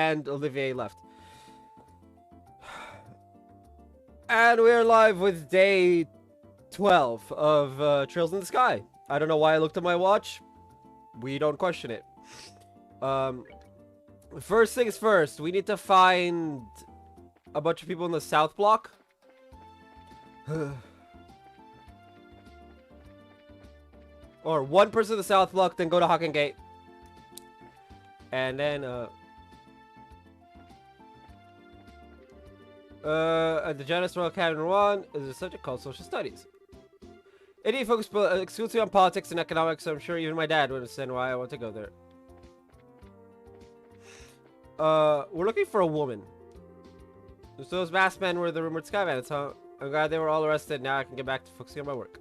and Olivier left. And we're live with day 12 of Trails in the Sky. I don't know why I looked at my watch. We don't question it. First things first, we need to find a bunch of people in the south block. Or one person in the south block, then go to Hawken Gate. And then, at the Janus Royal Academy 1 is a subject called Social Studies. It need focus exclusively on politics and economics, so I'm sure even my dad would understand why I want to go there. We're looking for a woman. So those masked men were the rumored Sky Bandits, huh? I'm glad they were all arrested. Now I can get back to focusing on my work.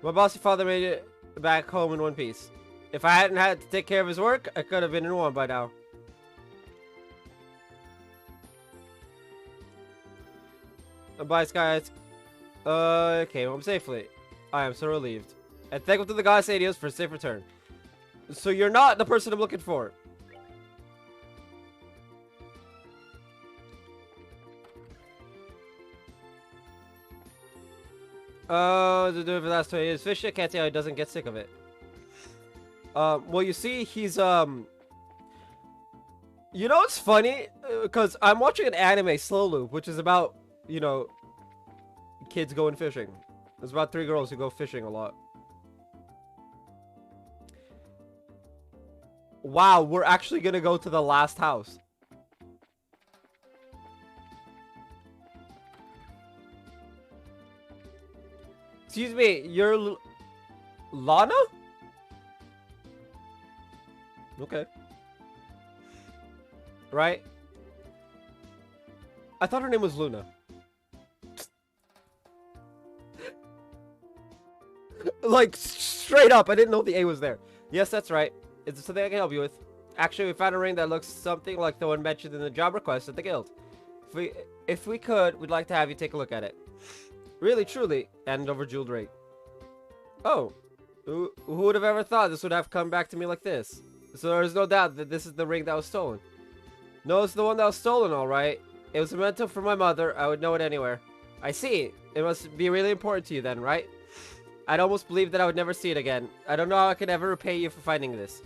My bossy father made it back home in one piece. If I hadn't had to take care of his work, I could have been in one by now. Bye, Sky. Came home safely. I am so relieved. And thankful to the goddess Adios for a safe return. So you're not the person I'm looking for. To do it for the last 20 years fishing. I can't see how he doesn't get sick of it. Well, you see, he's, you know what's funny? Because I'm watching an anime, Slow Loop, which is about, you know, kids going fishing. There's about 3 girls who go fishing a lot. Wow, we're actually gonna go to the last house. Excuse me, you're Lana? Okay. Right? I thought her name was Luna. Like, straight up, I didn't know the A was there. Yes, that's right. Is there something I can help you with? Actually, we found a ring that looks something like the one mentioned in the job request at the guild. If we could, we'd like to have you take a look at it. Really, truly, and over jeweled ring. Oh, who would have ever thought this would have come back to me like this? So there's no doubt that this is the ring that was stolen. No, it's the one that was stolen, all right. It was a memento for my mother. I would know it anywhere. I see. It must be really important to you then, right? I'd almost believe that I would never see it again. I don't know how I could ever repay you for finding this.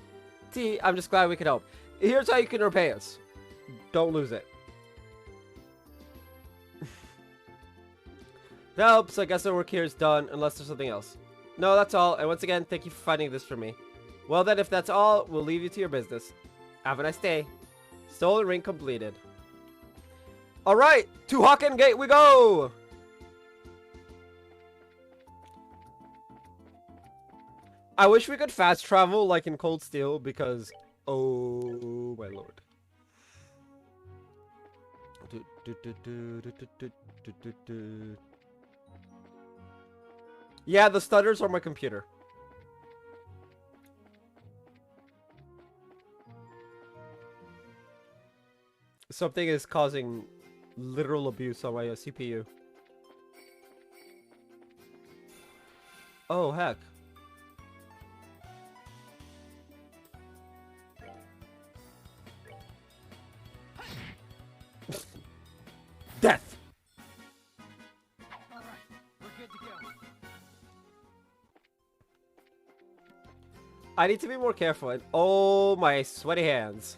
T, I'm just glad we could help. Here's how you can repay us. Don't lose it. That helps. I guess our work here is done, unless there's something else. No, that's all. And once again, thank you for finding this for me. Well then, if that's all, we'll leave you to your business. Have a nice day. Stolen ring completed. Alright, to Hawken Gate we go! I wish we could fast travel like in Cold Steel, because... oh my lord. Yeah, the stutters are my computer. Something is causing literal abuse on my CPU. Oh, heck. Death! Alright, we're good to go. I need to be more careful. And oh, my sweaty hands.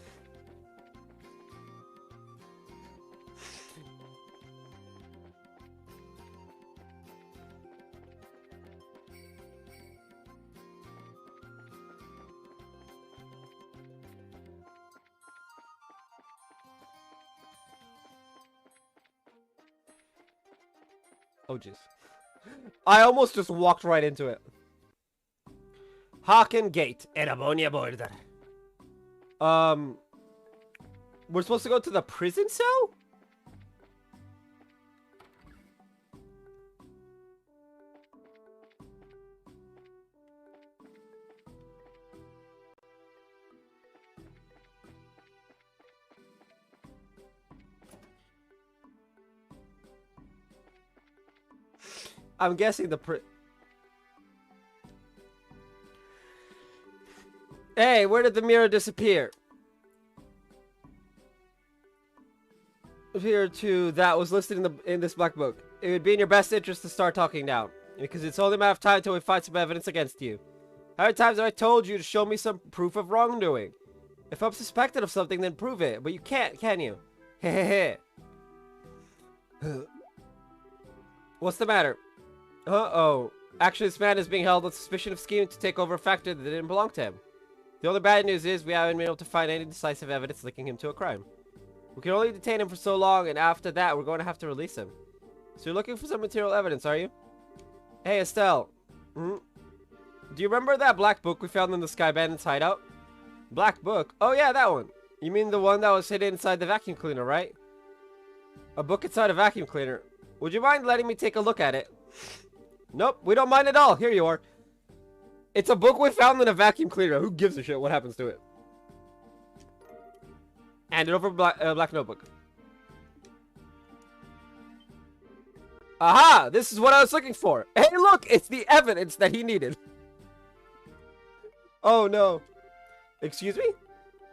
Oh, jeez. I almost just walked right into it. Hawken Gate, and ammonia border. We're supposed to go to the prison cell? I'm guessing the Hey, where did the mirror disappear? Here to that was listed in this black book. It would be in your best interest to start talking now, because it's only a matter of time until we find some evidence against you. How many times have I told you to show me some proof of wrongdoing? If I'm suspected of something, then prove it. But you can't, can you? Hehehe. What's the matter? Uh-oh. Actually, this man is being held on suspicion of scheming to take over a factory that didn't belong to him. The only bad news is we haven't been able to find any decisive evidence linking him to a crime. We can only detain him for so long, and after that, we're going to have to release him. So you're looking for some material evidence, are you? Hey, Estelle. Do you remember that black book we found in the Sky Bandit's hideout? Black book? Oh yeah, that one. You mean the one that was hidden inside the vacuum cleaner, right? A book inside a vacuum cleaner. Would you mind letting me take a look at it? Nope, we don't mind at all. Here you are. It's a book we found in a vacuum cleaner. Who gives a shit what happens to it? Hand it over black notebook. Aha! This is what I was looking for. Hey, look! It's the evidence that he needed. Oh, no. Excuse me?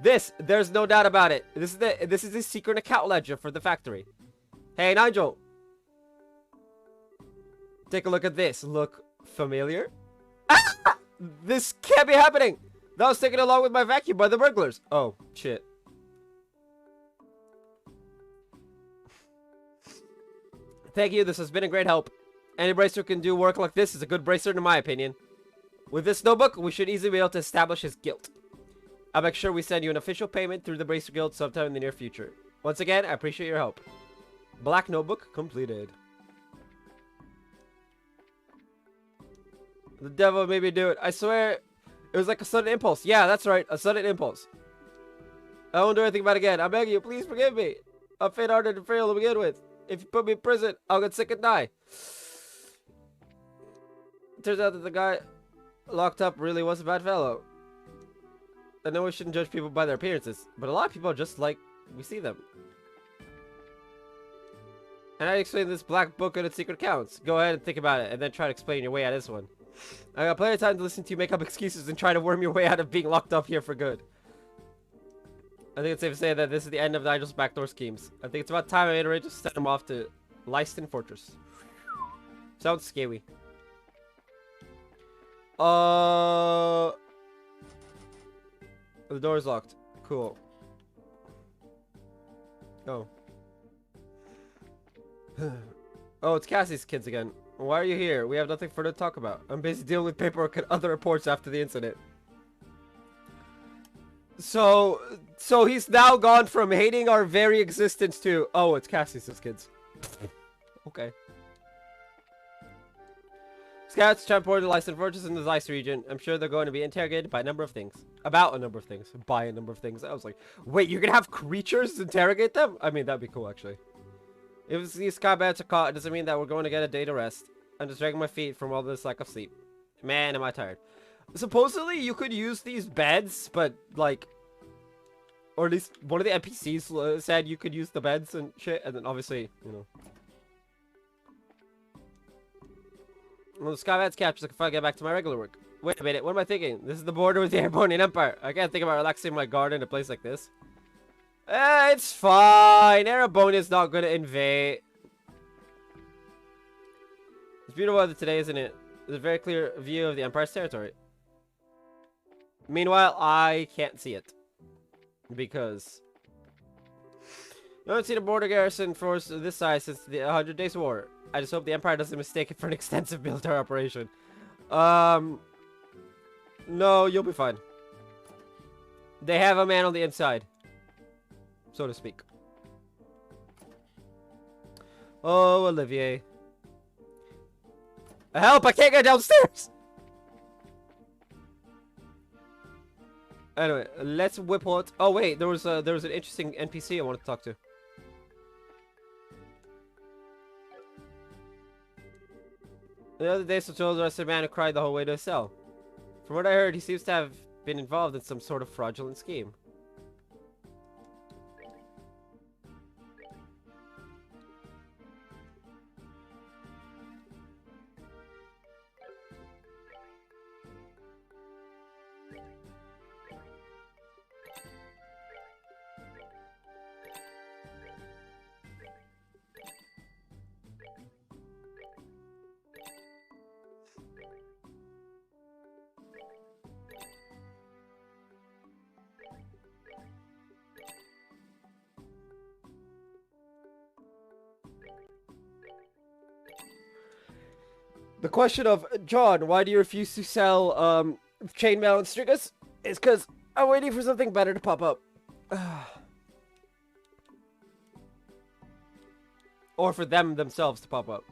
There's no doubt about it. This is the secret account ledger for the factory. Hey, Nigel. Take a look at this. Look familiar? Ah! This can't be happening. That was taken along with my vacuum by the burglars. Oh, shit. Thank you. This has been a great help. Any bracer who can do work like this is a good bracer in my opinion. With this notebook, we should easily be able to establish his guilt. I'll make sure we send you an official payment through the Bracer Guild sometime in the near future. Once again, I appreciate your help. Black notebook completed. The devil made me do it. I swear, it was like a sudden impulse. Yeah, that's right, a sudden impulse. I won't do anything about it again. I beg you, please forgive me. I'm faint-hearted and frail to begin with. If you put me in prison, I'll get sick and die. Turns out that the guy locked up really was a bad fellow. I know we shouldn't judge people by their appearances, but a lot of people are just like we see them. And I explained this black book and its secret accounts. Go ahead and think about it, and then try to explain your way out of this one. I got plenty of time to listen to you make up excuses and try to worm your way out of being locked up here for good. I think it's safe to say that this is the end of Nigel's backdoor schemes. I think it's about time I made a arrangement to send him off to Leiston Fortress. Sounds scary. The door's locked. Cool. Oh. Oh, it's Cassie's kids again. Why are you here? We have nothing further to talk about. I'm busy dealing with paperwork and other reports after the incident. So he's now gone from hating our very existence to, oh, it's Cassie's kids. Okay. Scouts transported to Leiston Fortress in the Zeiss region. I'm sure they're going to be interrogated by a number of things. About a number of things. By a number of things. I was like, wait, you're going to have creatures interrogate them? I mean, that'd be cool, actually. If these combats are caught, it doesn't mean that we're going to get a day to rest. I'm just dragging my feet from all this lack of sleep. Man, am I tired. Supposedly, you could use these beds, but, like... Or at least one of the NPCs said you could use the beds and shit, and then obviously, you know... Well, the Skybat's captured, I can finally get back to my regular work. Wait a minute, what am I thinking? This is the border with the Airborne Empire. I can't think about relaxing my garden in a place like this. It's fine. Erebone is not going to invade. It's beautiful weather today, isn't it? There's a very clear view of the Empire's territory. Meanwhile, I can't see it. Because... I haven't seen a border garrison force this size since the 100 Days War. I just hope the Empire doesn't mistake it for an extensive military operation. No, you'll be fine. They have a man on the inside. So to speak. Oh, Olivier. Help! I can't get downstairs! Anyway, let's whip out. Oh wait, there was an interesting NPC I wanted to talk to. The other day, some soldiers arrested a man who cried the whole way to his cell. From what I heard, he seems to have been involved in some sort of fraudulent scheme. The question of, John, why do you refuse to sell chainmail and stringers? Is because I'm waiting for something better to pop up. Or for them themselves to pop up.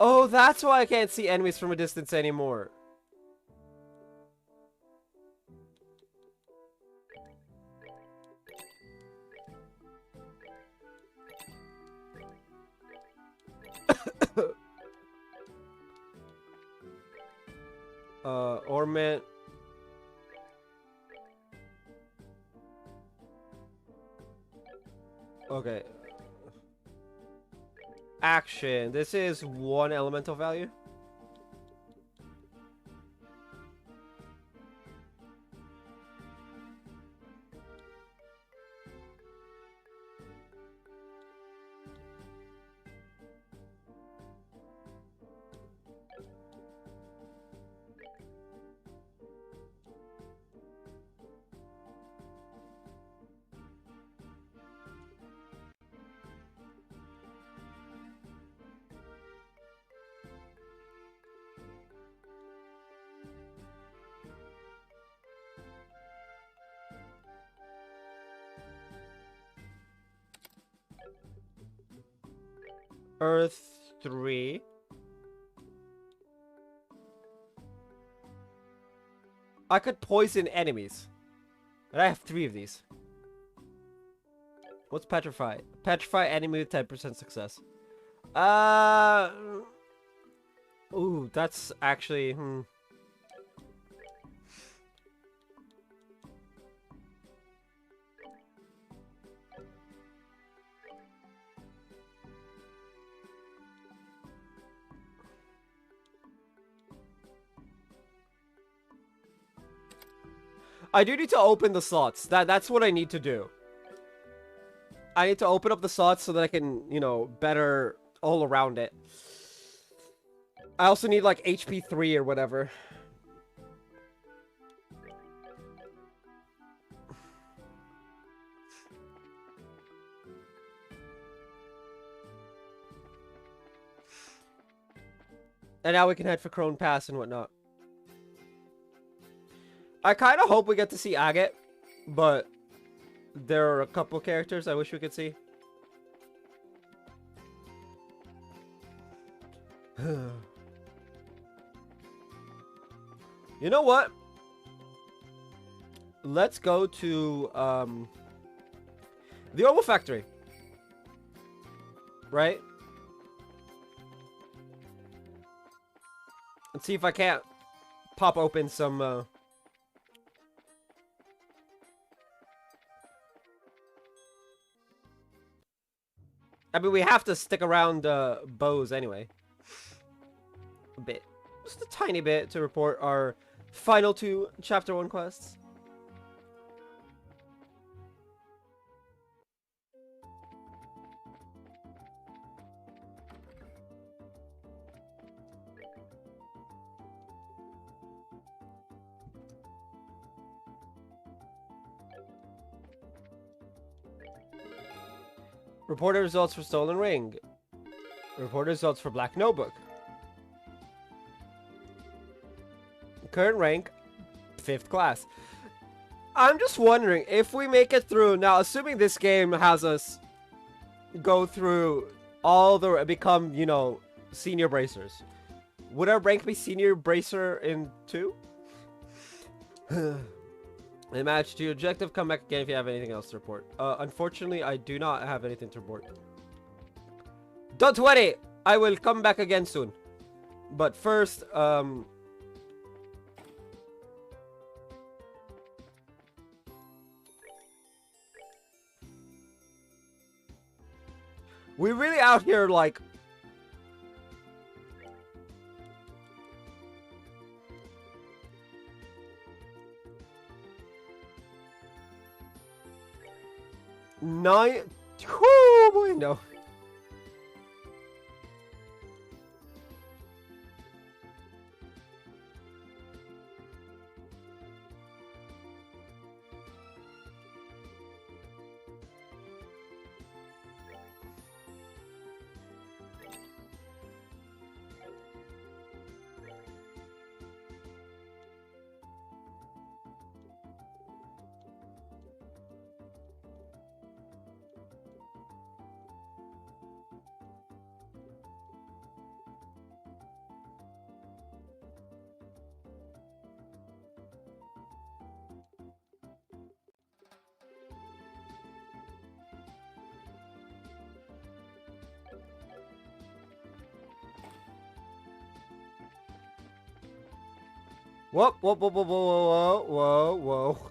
Oh, that's why I can't see enemies from a distance anymore. Ornament. Okay. Action. This is 1 elemental value. Earth 3. I could poison enemies. And I have 3 of these. What's petrify? Petrify enemy with 10% success. Ooh, that's actually I do need to open the slots. That's what I need to do. I need to open up the slots so that I can, you know, better all around it. I also need like HP 3 or whatever. And now we can head for Crone Pass and whatnot. I kind of hope we get to see Agate, but there are a couple characters I wish we could see. You know what? Let's go to the Oval Factory. Right? And see if I can't pop open some I mean, we have to stick around Bows anyway. A bit. Just a tiny bit to report our final 2 Chapter 1 quests. Reported results for Stolen Ring. Reported results for Black Notebook. Current rank, 5th class. I'm just wondering if we make it through now, assuming this game has us go through all the become, you know, senior bracers. Would our rank be senior bracer in 2? The match to your objective. Come back again if you have anything else to report. Unfortunately, I do not have anything to report. Don't worry, I will come back again soon. But first, we really out here like nine. Oh boy, no. Whoa, whoa, whoa, whoa, whoa, whoa, whoa, whoa.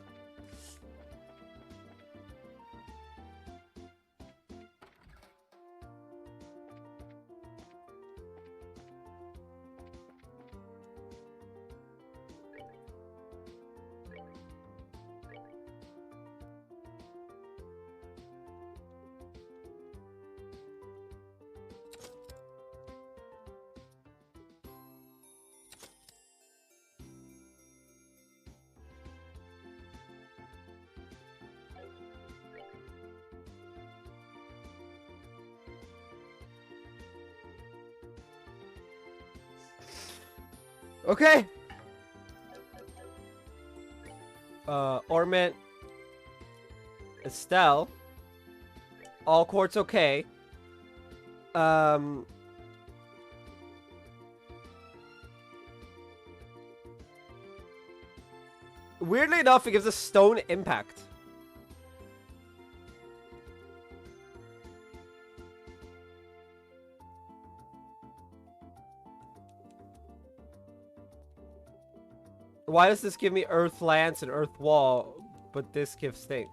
Okay. Ornament. Estelle. All quartz okay. Weirdly enough, it gives a stone impact. Why does this give me earth lance and earth wall, but this gives sting?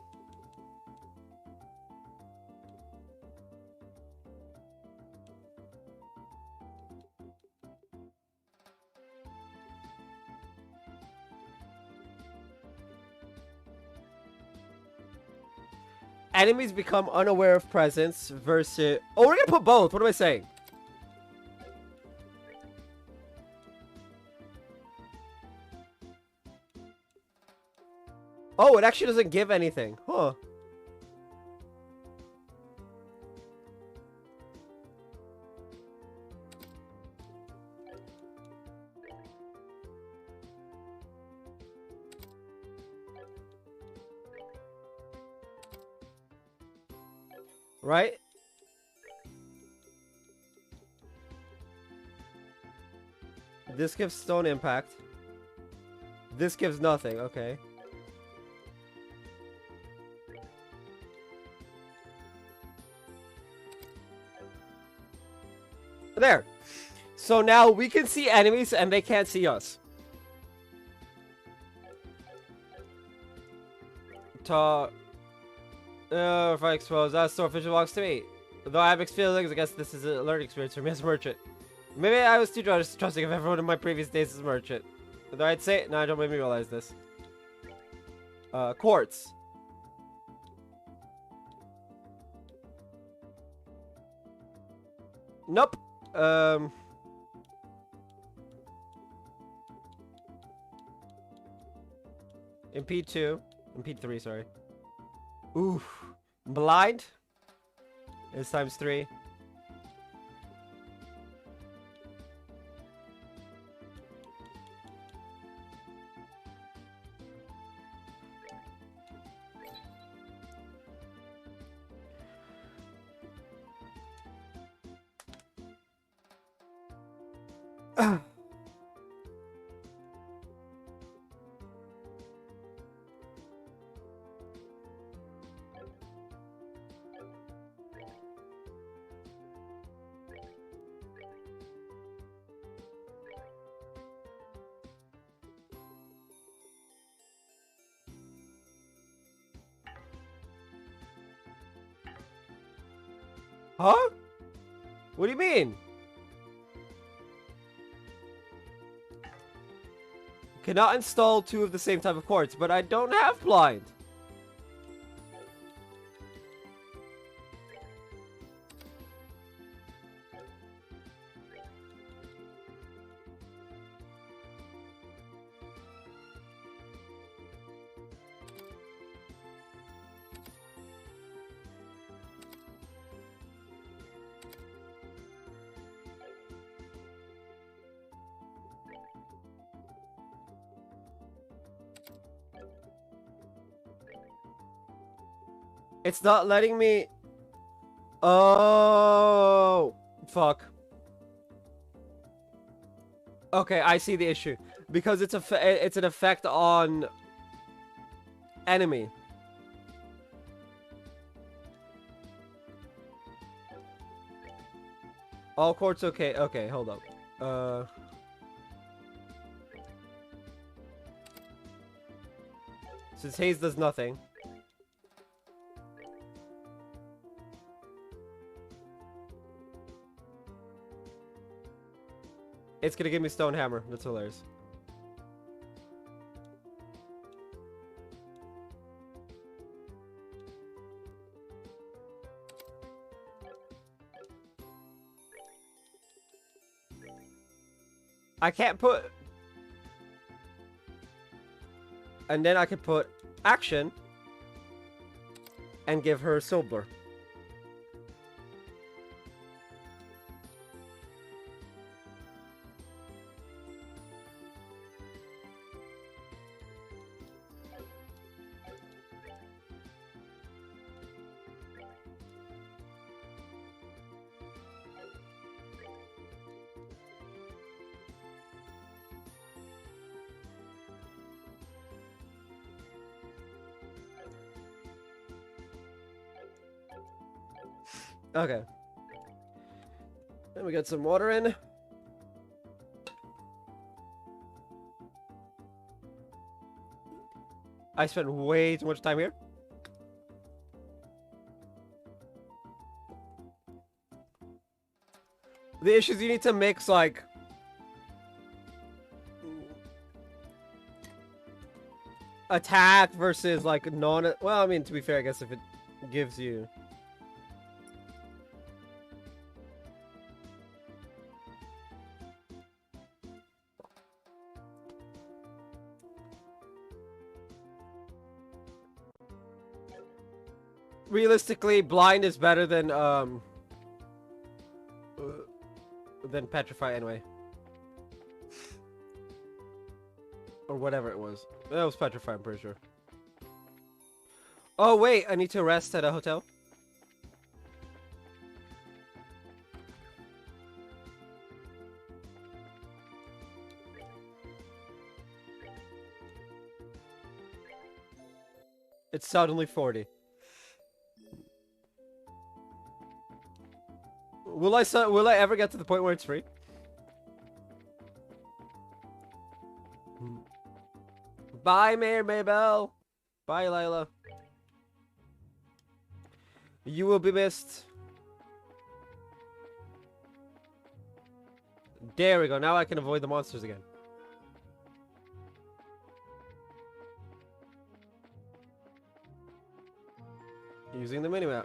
Enemies become unaware of presence versus... Oh, we're gonna put both. What am I saying? Oh, it actually doesn't give anything. Huh. Right? This gives stone impact. This gives nothing. Okay. There. So now we can see enemies and they can't see us. If I expose that, swordfish belongs to me. Though I have mixed feelings, I guess this is a learning experience for me as a merchant. Maybe I was too trusting of everyone in my previous days as a merchant. Though I'd say, no, don't make me realize this. Quartz. Nope. Impede 2. Impede 3, sorry. Oof. Blind. It's times 3. Huh? What do you mean? Cannot install 2 of the same type of quartz, but I don't have blind. It's not letting me... Oh, fuck. Okay, I see the issue. Because it's an effect on enemy. All quartz okay. Okay, hold up. Since haze does nothing. It's gonna give me stone hammer. That's hilarious. I can't put... And then I can put action and give her silver. Okay. Then we get some water in. I spent way too much time here. The issue is you need to mix, like... attack versus, like, non... Well, I mean, to be fair, I guess if it gives you... Realistically, blind is better than petrify anyway. Or whatever it was. That was petrify, I'm pretty sure. Oh wait, I need to rest at a hotel. It's suddenly 40. Will I ever get to the point where it's free? Bye, Mayor Maybell. Bye, Lila. You will be missed. There we go. Now I can avoid the monsters again. Using the minimap.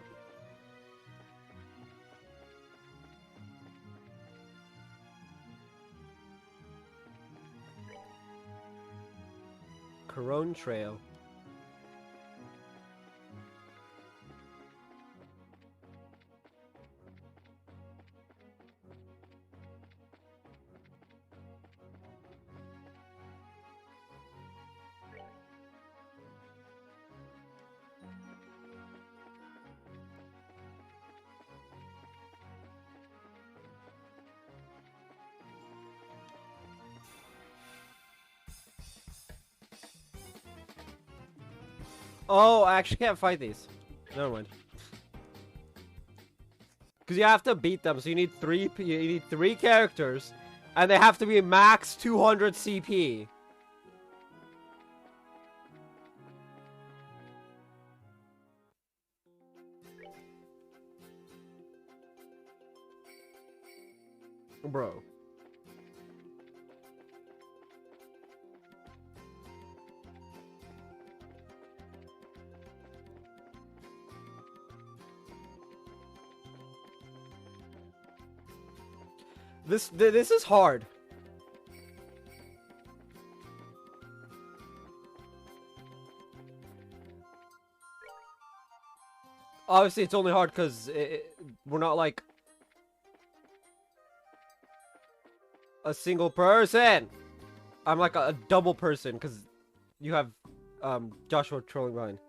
Corone Trail. Oh, I actually can't fight these. Never mind. Because you have to beat them, so you need three characters, and they have to be max 200 CP. Bro. This is hard. Obviously, it's only hard because we're not like a single person. I'm like a double person because you have Joshua trolling behind.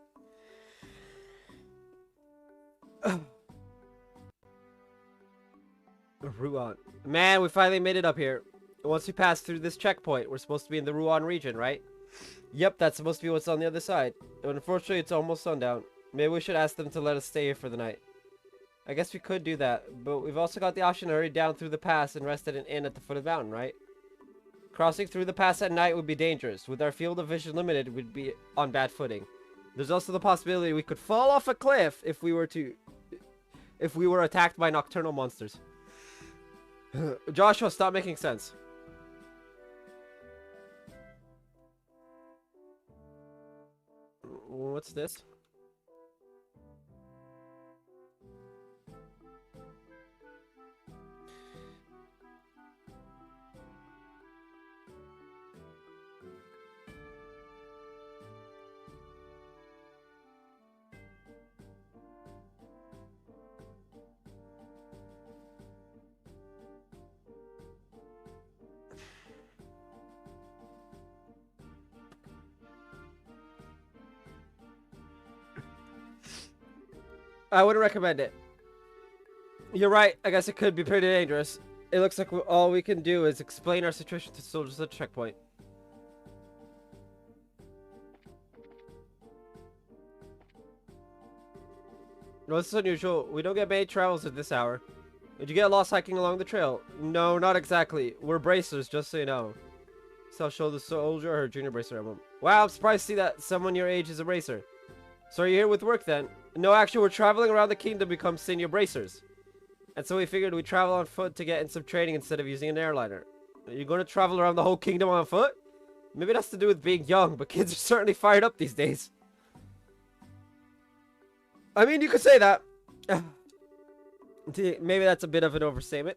Ruan. Man, we finally made it up here. Once we pass through this checkpoint, we're supposed to be in the Ruan region, right? Yep, that's supposed to be what's on the other side. But unfortunately, it's almost sundown. Maybe we should ask them to let us stay here for the night. I guess we could do that, but we've also got the option to hurry down through the pass and rest at an inn at the foot of the mountain, right? Crossing through the pass at night would be dangerous. With our field of vision limited, we'd be on bad footing. There's also the possibility we could fall off a cliff if we were attacked by nocturnal monsters. Joshua, stop making sense. What's this? I wouldn't recommend it. You're right. I guess it could be pretty dangerous. It looks like all we can do is explain our situation to soldiers at the checkpoint. No, this is unusual. We don't get many travels at this hour. Did you get lost hiking along the trail? No, not exactly. We're bracers, just so you know. So I'll show the soldier her junior bracer emblem. Wow, I'm surprised to see that someone your age is a bracer. So are you here with work then? No, actually, we're traveling around the kingdom to become senior bracers. And so we figured we'd travel on foot to get in some training instead of using an airliner. Are you going to travel around the whole kingdom on foot? Maybe it has to do with being young, but kids are certainly fired up these days. I mean, you could say that. Maybe that's a bit of an overstatement.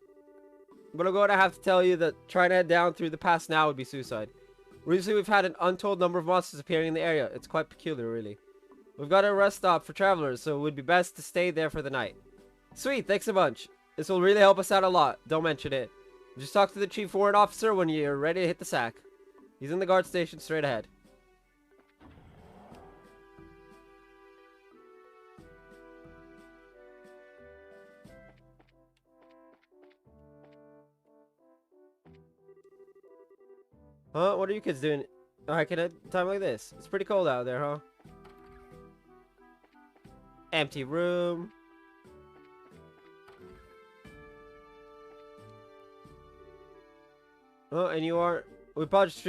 But I'm going to have to tell you that trying to head down through the pass now would be suicide. Recently, we've had an untold number of monsters appearing in the area. It's quite peculiar, really. We've got a rest stop for travelers, so it would be best to stay there for the night. Sweet, thanks a bunch. This will really help us out a lot. Don't mention it. Just talk to the chief warrant officer when you're ready to hit the sack. He's in the guard station straight ahead. Huh? What are you kids doing? Alright, at a time like this? It's pretty cold out there, huh? Empty room. Oh, and you are... We apologize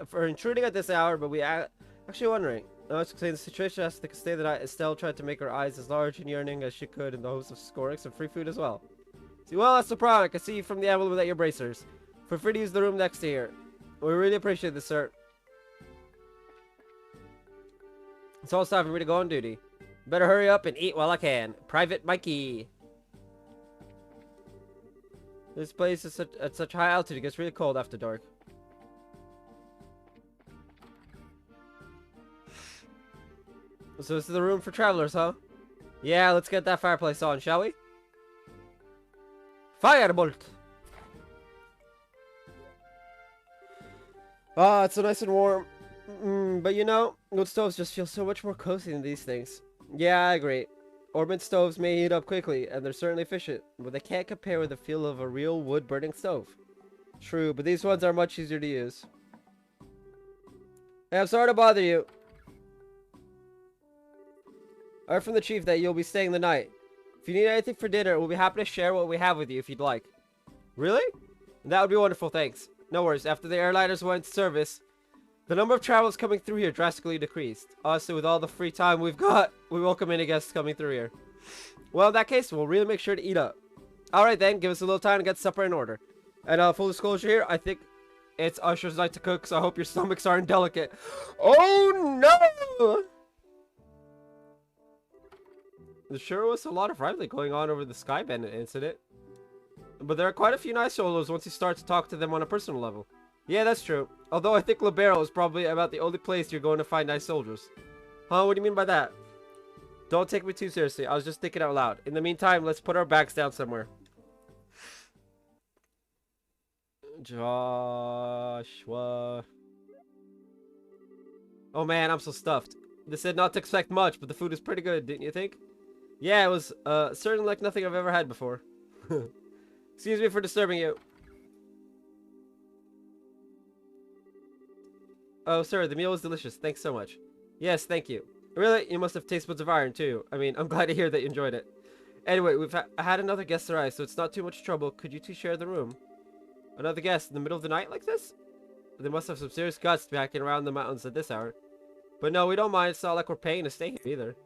for intruding at this hour, but we actually wondering. Let's explain the situation as to stay the night. Estelle tried to make her eyes as large and yearning as she could in the hopes of scoring some free food as well. See, well, that's the problem. I can see from the emblem that you're bracers. Feel free to use the room next to here. We really appreciate this, sir. It's almost time for me to go on duty. Better hurry up and eat while I can. Private Mikey. This place is at such high altitude, it gets really cold after dark. So this is the room for travelers, huh? Yeah, let's get that fireplace on, shall we? Firebolt! Ah, it's so nice and warm. But you know, wood stoves just feel so much more cozy than these things. Yeah, I agree. Orbital stoves may heat up quickly, and they're certainly efficient, but they can't compare with the feel of a real wood-burning stove. True, but these ones are much easier to use. Hey, I'm sorry to bother you. I heard from the chief that you'll be staying the night. If you need anything for dinner, we'll be happy to share what we have with you if you'd like. Really? That would be wonderful, thanks. No worries, after the airliners went into service, the number of travelers coming through here drastically decreased. Honestly, with all the free time we've got, we welcome any guests coming through here. Well, in that case, we'll really make sure to eat up. Alright then, give us a little time to get supper in order. And full disclosure here, I think it's Usher's night to cook, so I hope your stomachs aren't delicate. Oh no! There sure was a lot of rivalry going on over the Sky Bandit incident. But there are quite a few nice solos once you start to talk to them on a personal level. Yeah, that's true. Although I think Libero is probably about the only place you're going to find nice soldiers. Huh? What do you mean by that? Don't take me too seriously. I was just thinking out loud. In the meantime, let's put our bags down somewhere. Joshua. Oh man, I'm so stuffed. They said not to expect much, but the food is pretty good, didn't you think? Yeah, it was certainly like nothing I've ever had before. Excuse me for disturbing you. Oh, sir, the meal was delicious. Thanks so much. Yes, thank you. Really? You must have taste buds of iron, too. I mean, I'm glad to hear that you enjoyed it. Anyway, we've had another guest arrive, so it's not too much trouble. Could you two share the room? Another guest in the middle of the night like this? They must have some serious guts to be hacking around the mountains at this hour. But no, we don't mind. It's not like we're paying to stay here either.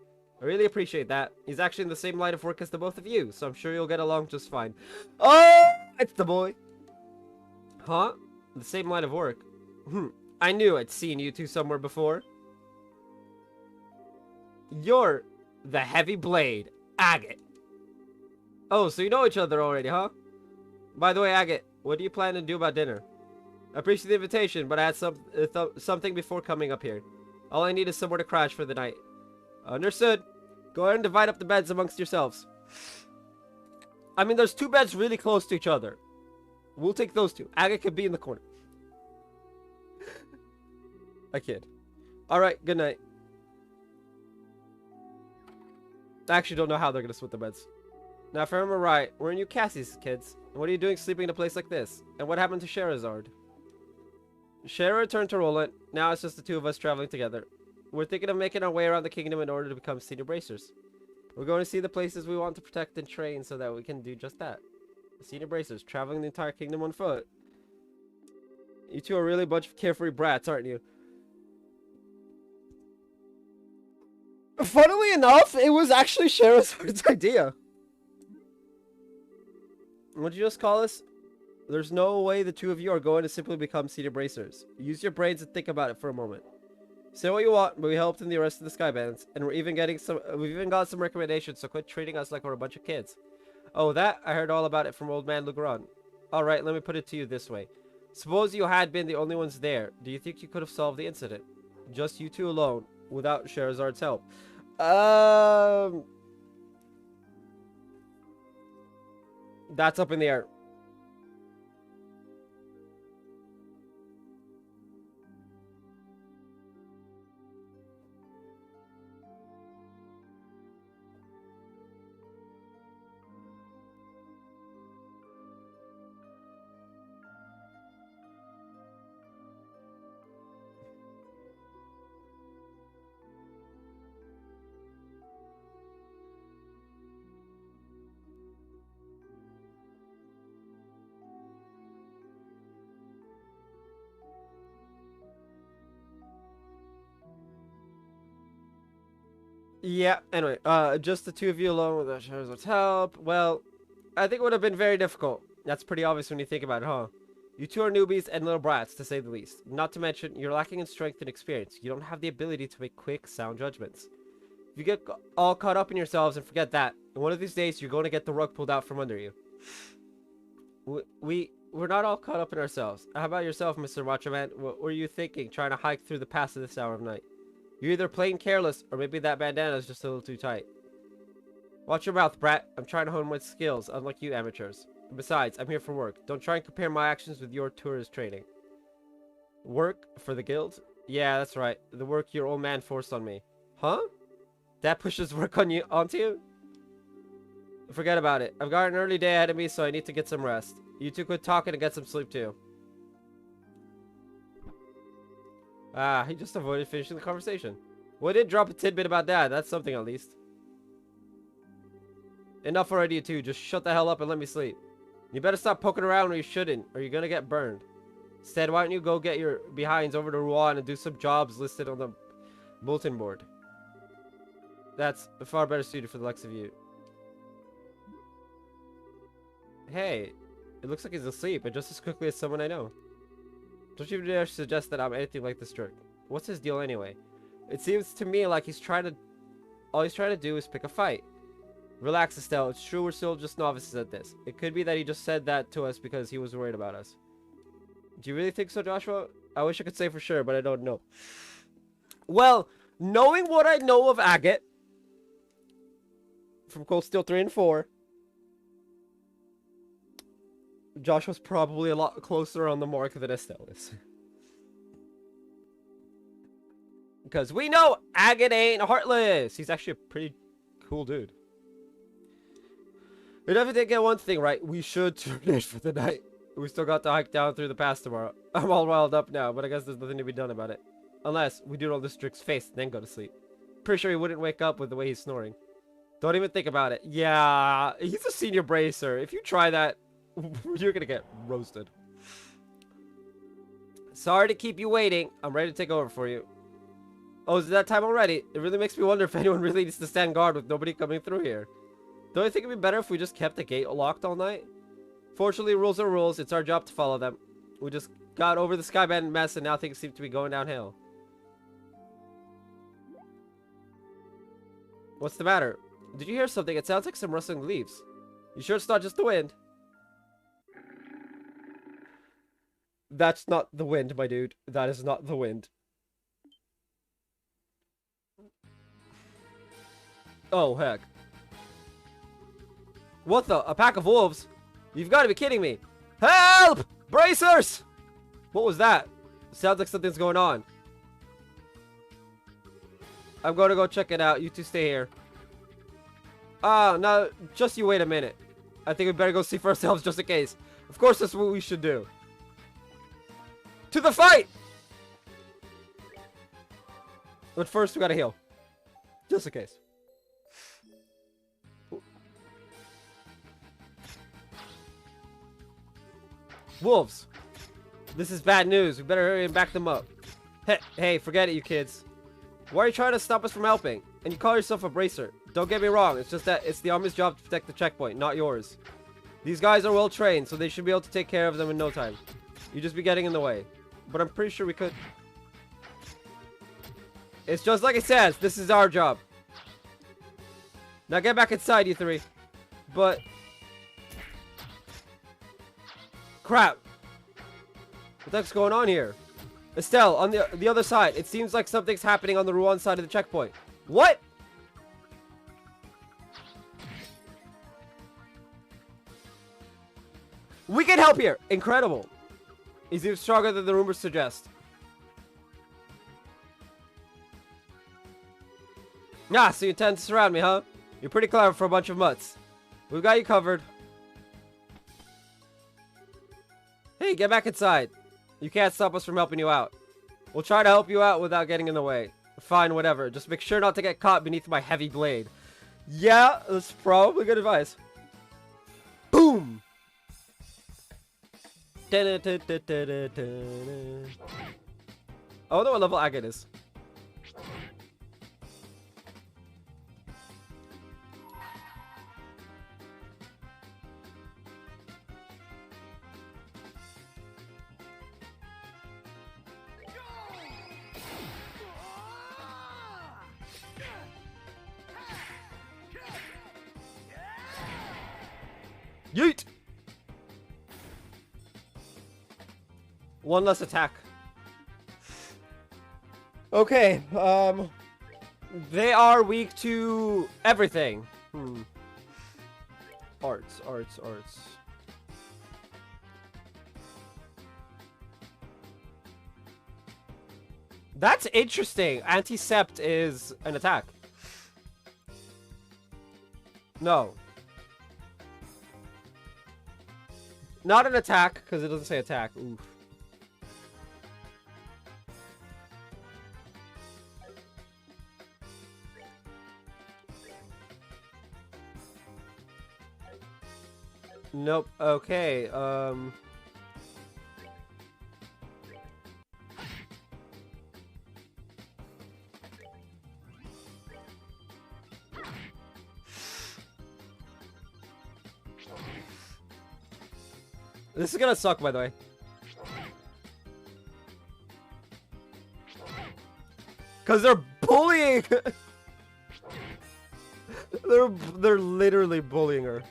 I really appreciate that. He's actually in the same line of work as the both of you, so I'm sure you'll get along just fine. Oh, it's the boy. Huh? The same line of work. I knew I'd seen you two somewhere before. You're the heavy blade, Agate. Oh, so you know each other already, huh? By the way, Agate, what do you plan to do about dinner? I appreciate the invitation, but I had something before coming up here. All I need is somewhere to crash for the night. Understood. Go ahead and divide up the beds amongst yourselves. I mean, there's 2 beds really close to each other. We'll take those 2. Agate could be in the corner. I kid. Alright, good night. I actually don't know how they're going to split the beds. Now, if I remember right, we're in New Cassie's, kids. And what are you doing sleeping in a place like this? And what happened to Sherazard? Shara returned to Roland. Now it's just the 2 of us traveling together. We're thinking of making our way around the kingdom in order to become senior bracers. We're going to see the places we want to protect and train so that we can do just that. Senior bracers, traveling the entire kingdom on foot. You 2 are really a bunch of carefree brats, aren't you? Funnily enough, it was actually Sherazard's idea. What'd you just call us? There's no way the 2 of you are going to simply become senior bracers. Use your brains and think about it for a moment. Say what you want, but we helped in the rest of the Skybands, and we've even got some recommendations, so quit treating us like we're a bunch of kids. Oh, that? I heard all about it from old man Legrand. Alright, let me put it to you this way. Suppose you had been the only ones there. Do you think you could have solved the incident? Just you 2 alone, without Sherazard's help. That's up in the air. Yeah, anyway, just the 2 of you alone without Sherazard's help. Well, I think it would have been very difficult. That's pretty obvious when you think about it, huh? You 2 are newbies and little brats, to say the least. Not to mention, you're lacking in strength and experience. You don't have the ability to make quick, sound judgments. If you get all caught up in yourselves and forget that, one of these days you're going to get the rug pulled out from under you. We're not all caught up in ourselves. How about yourself, Mr. Macho Man? What were you thinking, trying to hike through the pass at this hour of night? You're either plain careless, or maybe that bandana is just a little too tight. Watch your mouth, brat. I'm trying to hone my skills, unlike you amateurs. Besides, I'm here for work. Don't try and compare my actions with your tourist training. Work? For the guild? Yeah, that's right. The work your old man forced on me. Huh? That pushes work onto you? Forget about it. I've got an early day ahead of me, so I need to get some rest. You 2 quit talking and get some sleep, too. Ah, he just avoided finishing the conversation. Well, I did drop a tidbit about that. That's something, at least. Enough already, you 2. Just shut the hell up and let me sleep. You better stop poking around where you shouldn't, or you're gonna get burned. Instead, why don't you go get your behinds over to Rouen and do some jobs listed on the bulletin board. That's far better suited for the likes of you. Hey, it looks like he's asleep, and just as quickly as someone I know. Don't you dare suggest that I'm anything like this jerk. What's his deal anyway? It seems to me like all he's trying to do is pick a fight. Relax, Estelle. It's true we're still just novices at this. It could be that he just said that to us because he was worried about us. Do you really think so, Joshua? I wish I could say for sure, but I don't know. Well, knowing what I know of Agate from Cold Steel 3 and 4, Joshua's probably a lot closer on the mark than Estelle is. Because we know Agate ain't heartless. He's actually a pretty cool dude. We definitely did get one thing right. We should turn in for the night. We still got to hike down through the pass tomorrow. I'm all riled up now, but I guess there's nothing to be done about it. Unless we do it on this Strick's face and then go to sleep. Pretty sure he wouldn't wake up with the way he's snoring. Don't even think about it. Yeah, he's a senior bracer. If you try that, you're gonna get roasted. Sorry to keep you waiting. I'm ready to take over for you. Oh, is it that time already? It really makes me wonder if anyone really needs to stand guard with nobody coming through here. Don't you think it'd be better if we just kept the gate locked all night? Fortunately, rules are rules. It's our job to follow them. We just got over the Skybend mess and now things seem to be going downhill. What's the matter? Did you hear something? It sounds like some rustling leaves. You sure it's not just the wind? That's not the wind, my dude. That is not the wind. Oh, heck. What the? A pack of wolves? You've got to be kidding me. Help! Bracers! What was that? Sounds like something's going on. I'm going to go check it out. You two stay here. No, just you wait a minute. I think we better go see for ourselves just in case. Of course, that's what we should do. To the fight! But first, we gotta heal. Just in case. Wolves! This is bad news. We better hurry and back them up. Hey, forget it, you kids. Why are you trying to stop us from helping? And you call yourself a bracer. Don't get me wrong, it's just that it's the army's job to protect the checkpoint, not yours. These guys are well trained, so they should be able to take care of them in no time. You just be getting in the way. But I'm pretty sure we could... It's just like it says, this is our job. Now get back inside, you three. But... Crap. What the heck's going on here? Estelle, on the other side. It seems like something's happening on the Rouen side of the checkpoint. What? We can help here. Incredible. He's even stronger than the rumors suggest. Ah, so you intend to surround me, huh? You're pretty clever for a bunch of mutts. We've got you covered. Hey, get back inside. You can't stop us from helping you out. We'll try to help you out without getting in the way. Fine, whatever. Just make sure not to get caught beneath my heavy blade. Yeah, that's probably good advice. Boom! I wonder what level Agate is. Yeet! One less attack. Okay, they are weak to everything. Arts. That's interesting. Anti-Sept is an attack. No. Not an attack, because it doesn't say attack. Oof. Nope. Okay. This is gonna suck, by the way. Cause they're bullying. they're literally bullying her.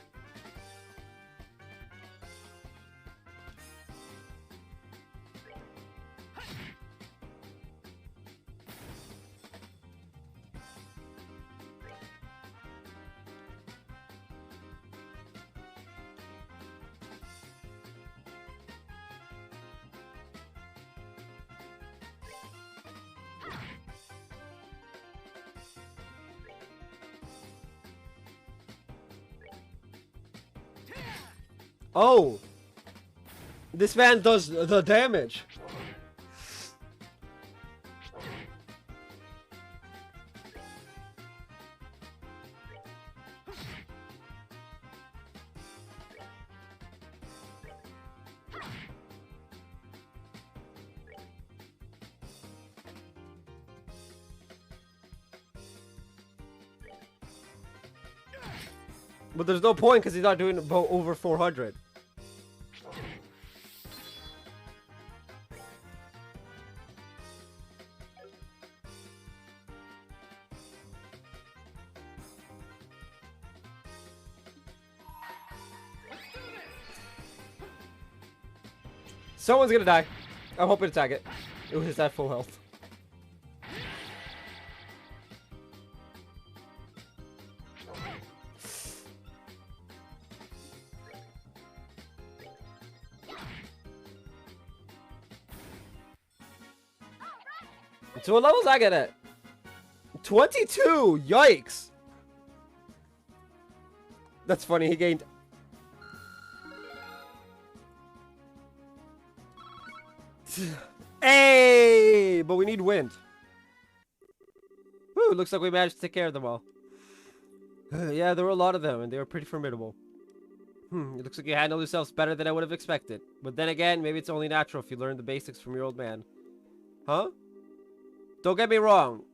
Oh! This man does the damage. But there's no point because he's not doing over 400. Someone's gonna die. I'm hoping it's Agate. It was at full health. So what level's Agate at? 22! Yikes! That's funny, he gained... Hey! But we need wind. Whew, looks like we managed to take care of them all. Yeah, there were a lot of them, and they were pretty formidable. It looks like you handled yourselves better than I would have expected. But then again, maybe it's only natural if you learn the basics from your old man. Huh? Don't get me wrong.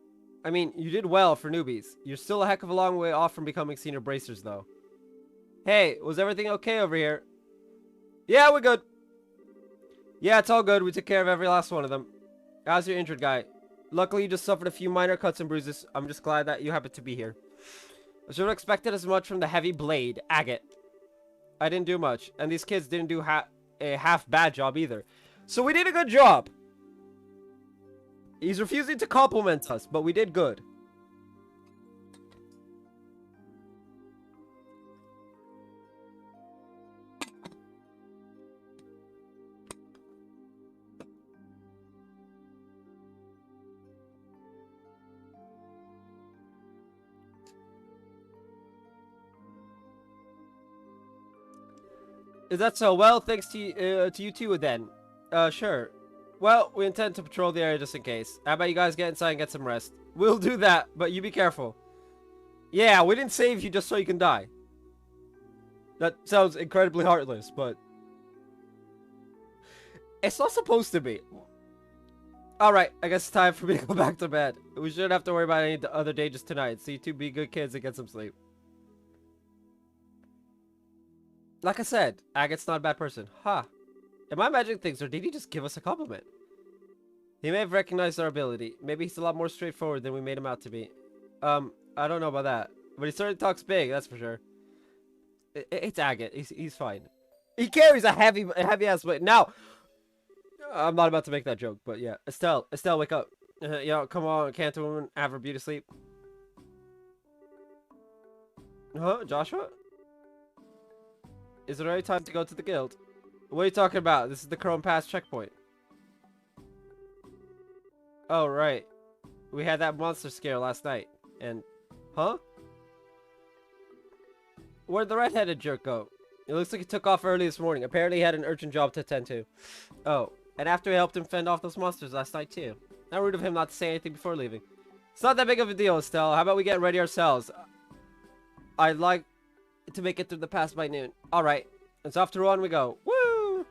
I mean, you did well for newbies. You're still a heck of a long way off from becoming senior bracers, though. Hey, was everything okay over here? Yeah, we're good. Yeah, it's all good. We took care of every last one of them. How's your injured guy? Luckily, you just suffered a few minor cuts and bruises. I'm just glad that you happened to be here. I should have expected as much from the heavy blade, Agate. I didn't do much, and these kids didn't do a half-bad job either. So we did a good job. He's refusing to compliment us, but we did good. Is that so? Well, thanks to you two then. Sure. Well, we intend to patrol the area just in case. How about you guys get inside and get some rest? We'll do that, but you be careful. Yeah, we didn't save you just so you can die. That sounds incredibly heartless, but... it's not supposed to be. Alright, I guess it's time for me to go back to bed. We shouldn't have to worry about any other dangers tonight. So you two be good kids and get some sleep. Like I said, Agate's not a bad person. Huh. Am I imagining things, or did he just give us a compliment? He may have recognized our ability. Maybe he's a lot more straightforward than we made him out to be. I don't know about that. But he certainly talks big, that's for sure. It's Agate. He's fine. He carries a heavy-ass weight. Now, I'm not about to make that joke, but yeah. Estelle, wake up. Yo, come on, can't a woman have her beauty sleep? Huh, Joshua? Is it already time to go to the guild? What are you talking about? This is the Chrome Pass checkpoint. Oh, right. We had that monster scare last night. And... huh? Where'd the red-headed jerk go? It looks like he took off early this morning. Apparently he had an urgent job to attend to. Oh, and after we helped him fend off those monsters last night too. Not rude of him not to say anything before leaving. It's not that big of a deal, Estelle. How about we get ready ourselves? I'd like to make it through the pass by noon. Alright. It's off to Rouen we go. Woo!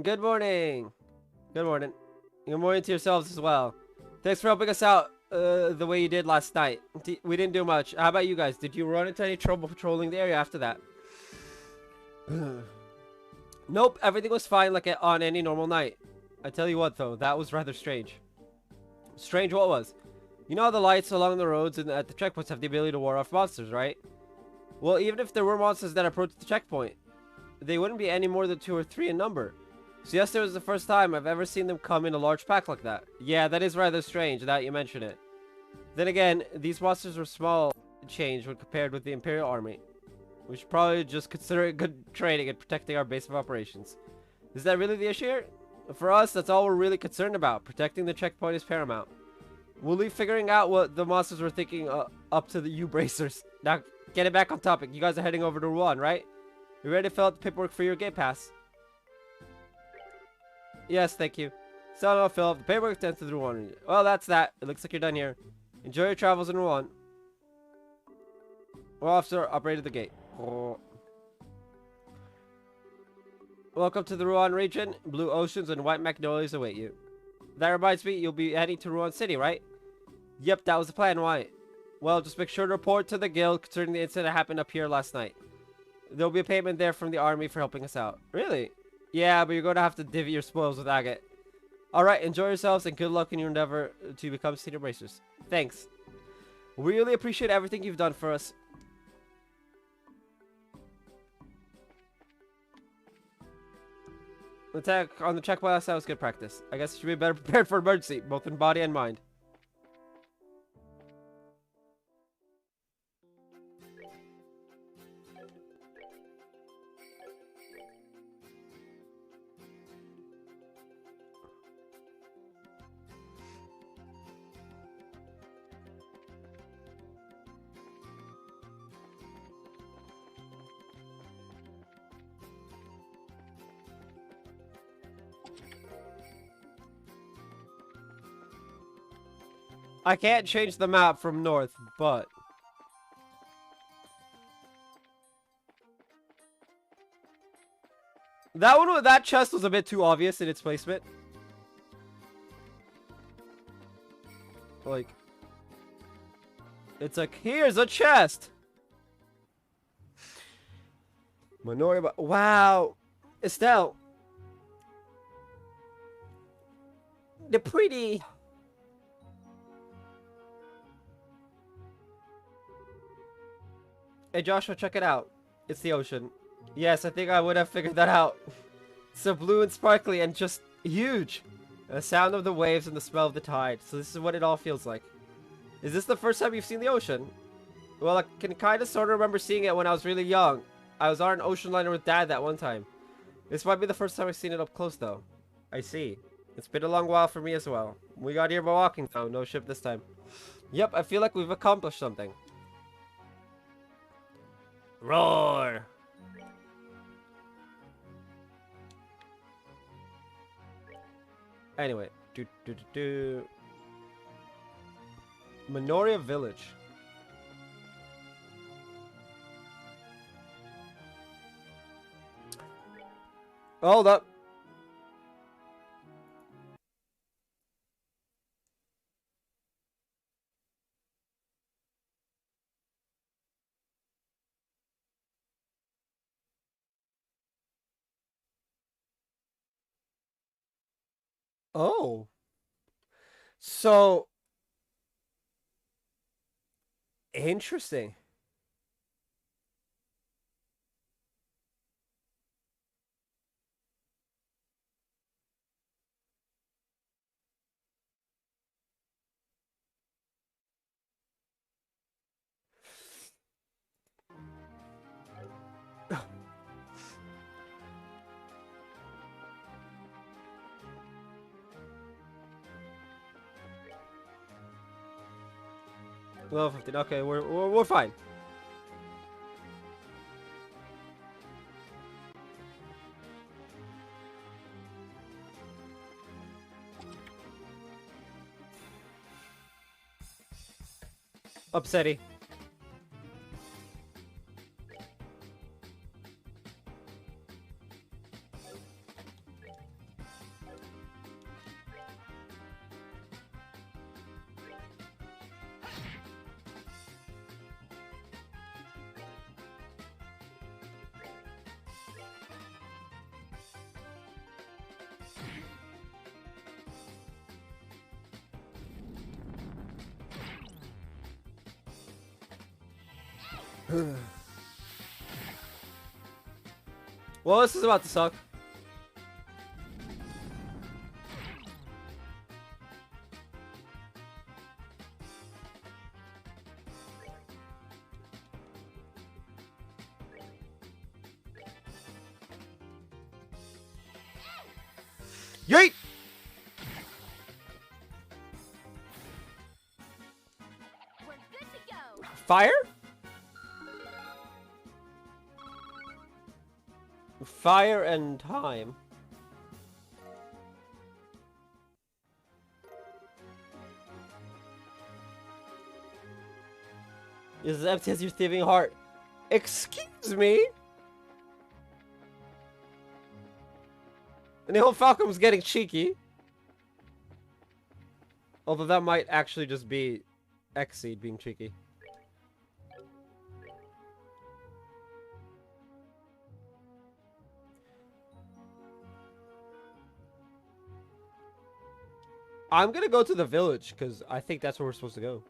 Good morning. Good morning. Good morning to yourselves as well. Thanks for helping us out the way you did last night. We didn't do much. How about you guys? Did you run into any trouble patrolling the area after that? Nope, everything was fine like on any normal night. I tell you what though, that was rather strange. Strange what was? You know how the lights along the roads and at the checkpoints have the ability to ward off monsters, right? Well, even if there were monsters that approached the checkpoint, they wouldn't be any more than 2 or 3 in number. So yesterday was the first time I've ever seen them come in a large pack like that. Yeah, that is rather strange now you mention it. Then again, these monsters were small change when compared with the Imperial Army. We should probably just consider it good training and protecting our base of operations. Is that really the issue here? For us, that's all we're really concerned about. Protecting the checkpoint is paramount. We'll leave figuring out what the monsters were thinking up to the bracers. Now, getting back on topic. You guys are heading over to Rouen, right? You ready to fill out the paperwork for your gate pass? Yes, thank you. So I'll fill out the paperwork, then to the Rouen. Well, that's that. It looks like you're done here. Enjoy your travels in Rouen. Well, officer, operated the gate. Oh. Welcome to the Ruan region. Blue oceans and white magnolias await you. That reminds me, you'll be heading to Ruan City, right? Yep, that was the plan. Why? Well, just make sure to report to the guild concerning the incident that happened up here last night. There'll be a payment there from the army for helping us out. Really? Yeah, but you're going to have to divvy your spoils with Agate. Alright, enjoy yourselves and good luck in your endeavor to become senior bracers. Thanks. We really appreciate everything you've done for us. Attack on the checkpoint last time was good practice. I guess you should be better prepared for emergency, both in body and mind. I can't change the map from north, but... that chest was a bit too obvious in its placement. Like... It's like, here's a chest! Minoria, wow! Estelle! They're pretty... Hey Joshua, check it out. It's the ocean. Yes, I think I would have figured that out. It's so blue and sparkly and just huge. The sound of the waves and the smell of the tide. So this is what it all feels like. Is this the first time you've seen the ocean? Well, I can kind of sort of remember seeing it when I was really young. I was on an ocean liner with Dad that one time. This might be the first time I've seen it up close though. I see. It's been a long while for me as well. We got here by walking though, no ship this time. Yep, I feel like we've accomplished something. Roar! Anyway, Minoria Village. Hold up. Oh. So interesting. Level 15. Okay, we're fine. Upsetty. Well, this is about to suck. Yeet! We're good to go. Fire? Fire and time. Is as empty as your thieving heart. Excuse me? And the whole Falcon was getting cheeky. Although that might actually just be Xseed being cheeky. I'm gonna go to the village, because I think that's where we're supposed to go.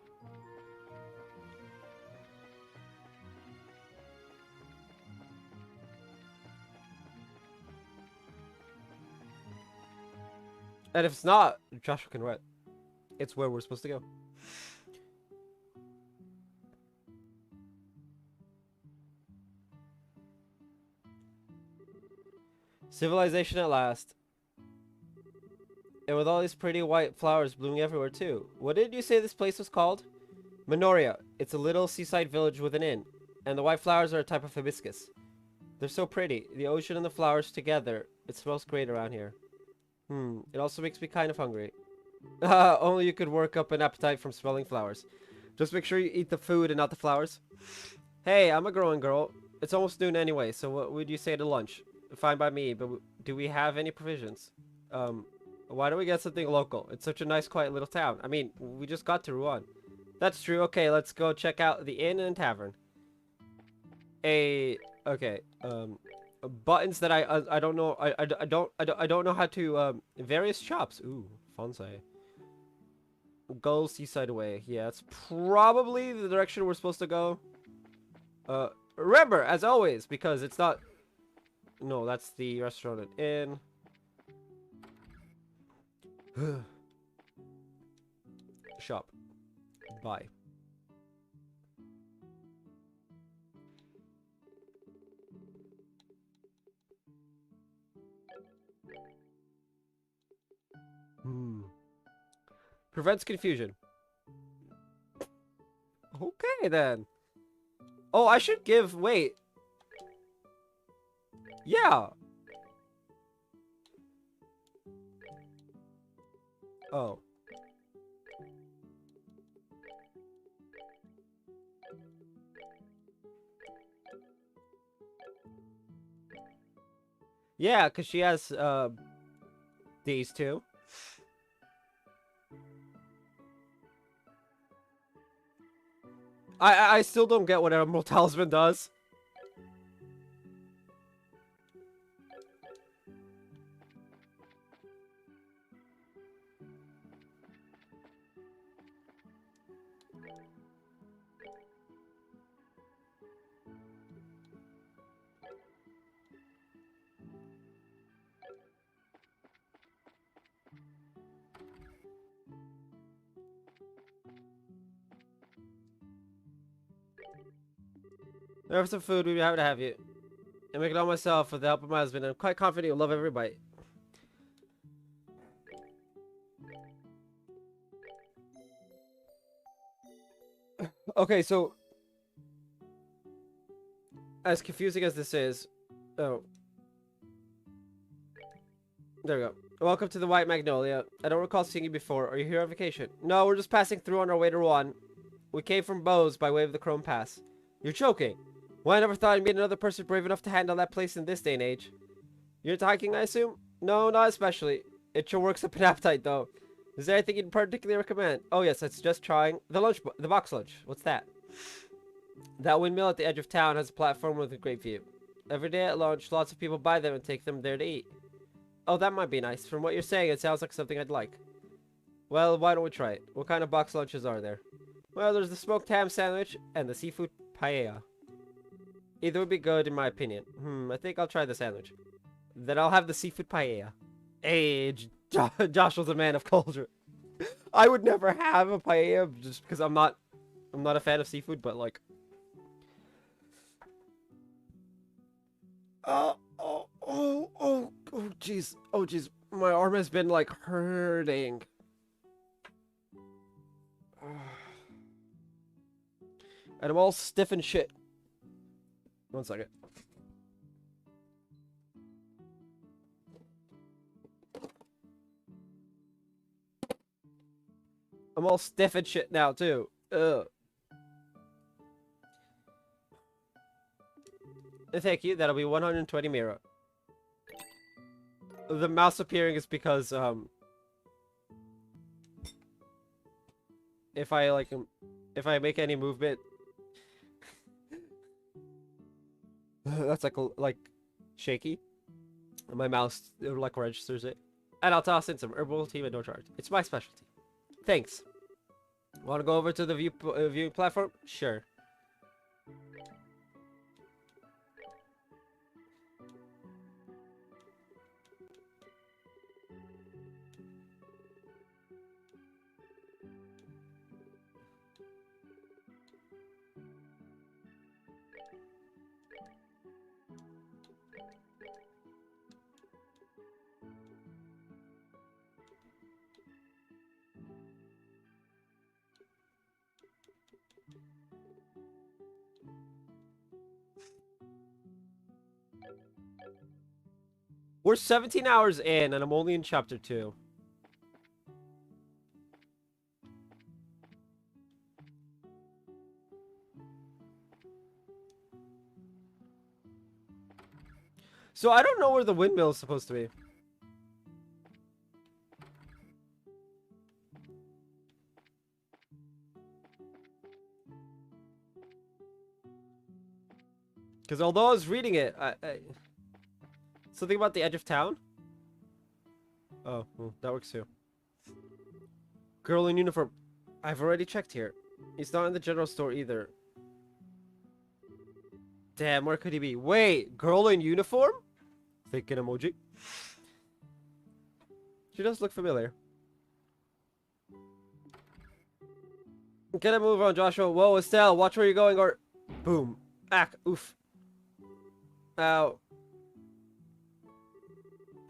And if it's not, Joshua can write. It's where we're supposed to go. Civilization at last. And with all these pretty white flowers blooming everywhere too. What did you say this place was called? Minoria. It's a little seaside village with an inn. And the white flowers are a type of hibiscus. They're so pretty. The ocean and the flowers together. It smells great around here. It also makes me kind of hungry. Only you could work up an appetite from smelling flowers. Just make sure you eat the food and not the flowers. Hey, I'm a growing girl. It's almost noon anyway, so what would you say to lunch? Fine by me, but do we have any provisions? Why don't we get something local? It's such a nice, quiet little town. I mean, we just got to Rouen. That's true. Okay, let's go check out the inn and tavern. Okay. Buttons that I don't know. I don't know how to various shops. Ooh, fancy. Go seaside away. Yeah, that's probably the direction we're supposed to go. Remember, as always, because it's not. No, that's the restaurant and inn. Shop. Buy. Prevents confusion. Okay, then. Oh, I should give... Wait. Yeah. Oh. Yeah, because she has, these two. I still don't get what Emerald Talisman does. There some food, we'd be happy to have you. I make it all myself with the help of my husband. I'm quite confident you'll love every bite. Okay, so as confusing as this is, oh, there we go. Welcome to the White Magnolia. I don't recall seeing you before. Are you here on vacation? No, we're just passing through on our way to Rouen. We came from Bose by way of the Chrome Pass. You're joking. Well, I never thought I'd meet another person brave enough to handle that place in this day and age. You're into hiking, I assume? No, not especially. It sure works up an appetite, though. Is there anything you'd particularly recommend? Oh, yes, it's just trying the box lunch. What's that? That windmill at the edge of town has a platform with a great view. Every day at lunch, lots of people buy them and take them there to eat. Oh, that might be nice. From what you're saying, it sounds like something I'd like. Well, why don't we try it? What kind of box lunches are there? Well, there's the smoked ham sandwich and the seafood paella. Either would be good, in my opinion. I think I'll try the sandwich. Then I'll have the seafood paella. Hey, Josh was a man of culture. I would never have a paella just because I'm not a fan of seafood, but like... Oh, jeez. Oh, jeez. My arm has been, like, hurting. And I'm all stiff and shit. 1 second. I'm all stiff and shit now, too. Ugh. Thank you. That'll be 120 Mira. the mouse appearing is because if I make any movement, that's like shaky. My mouse like registers it, and I'll toss in some herbal tea at no charge. It's my specialty. Thanks. Want to go over to the viewing platform? Sure. We're 17 hours in, and I'm only in chapter 2. So I don't know where the windmill is supposed to be. Because although I was reading it, something about the edge of town? Oh, well, that works too. Girl in uniform. I've already checked here. He's not in the general store either. Damn, where could he be? Wait, girl in uniform? Thinking emoji. She does look familiar. Get a move on, Joshua. Whoa, Estelle, watch where you're going or... Boom. Ack, oof. Ow.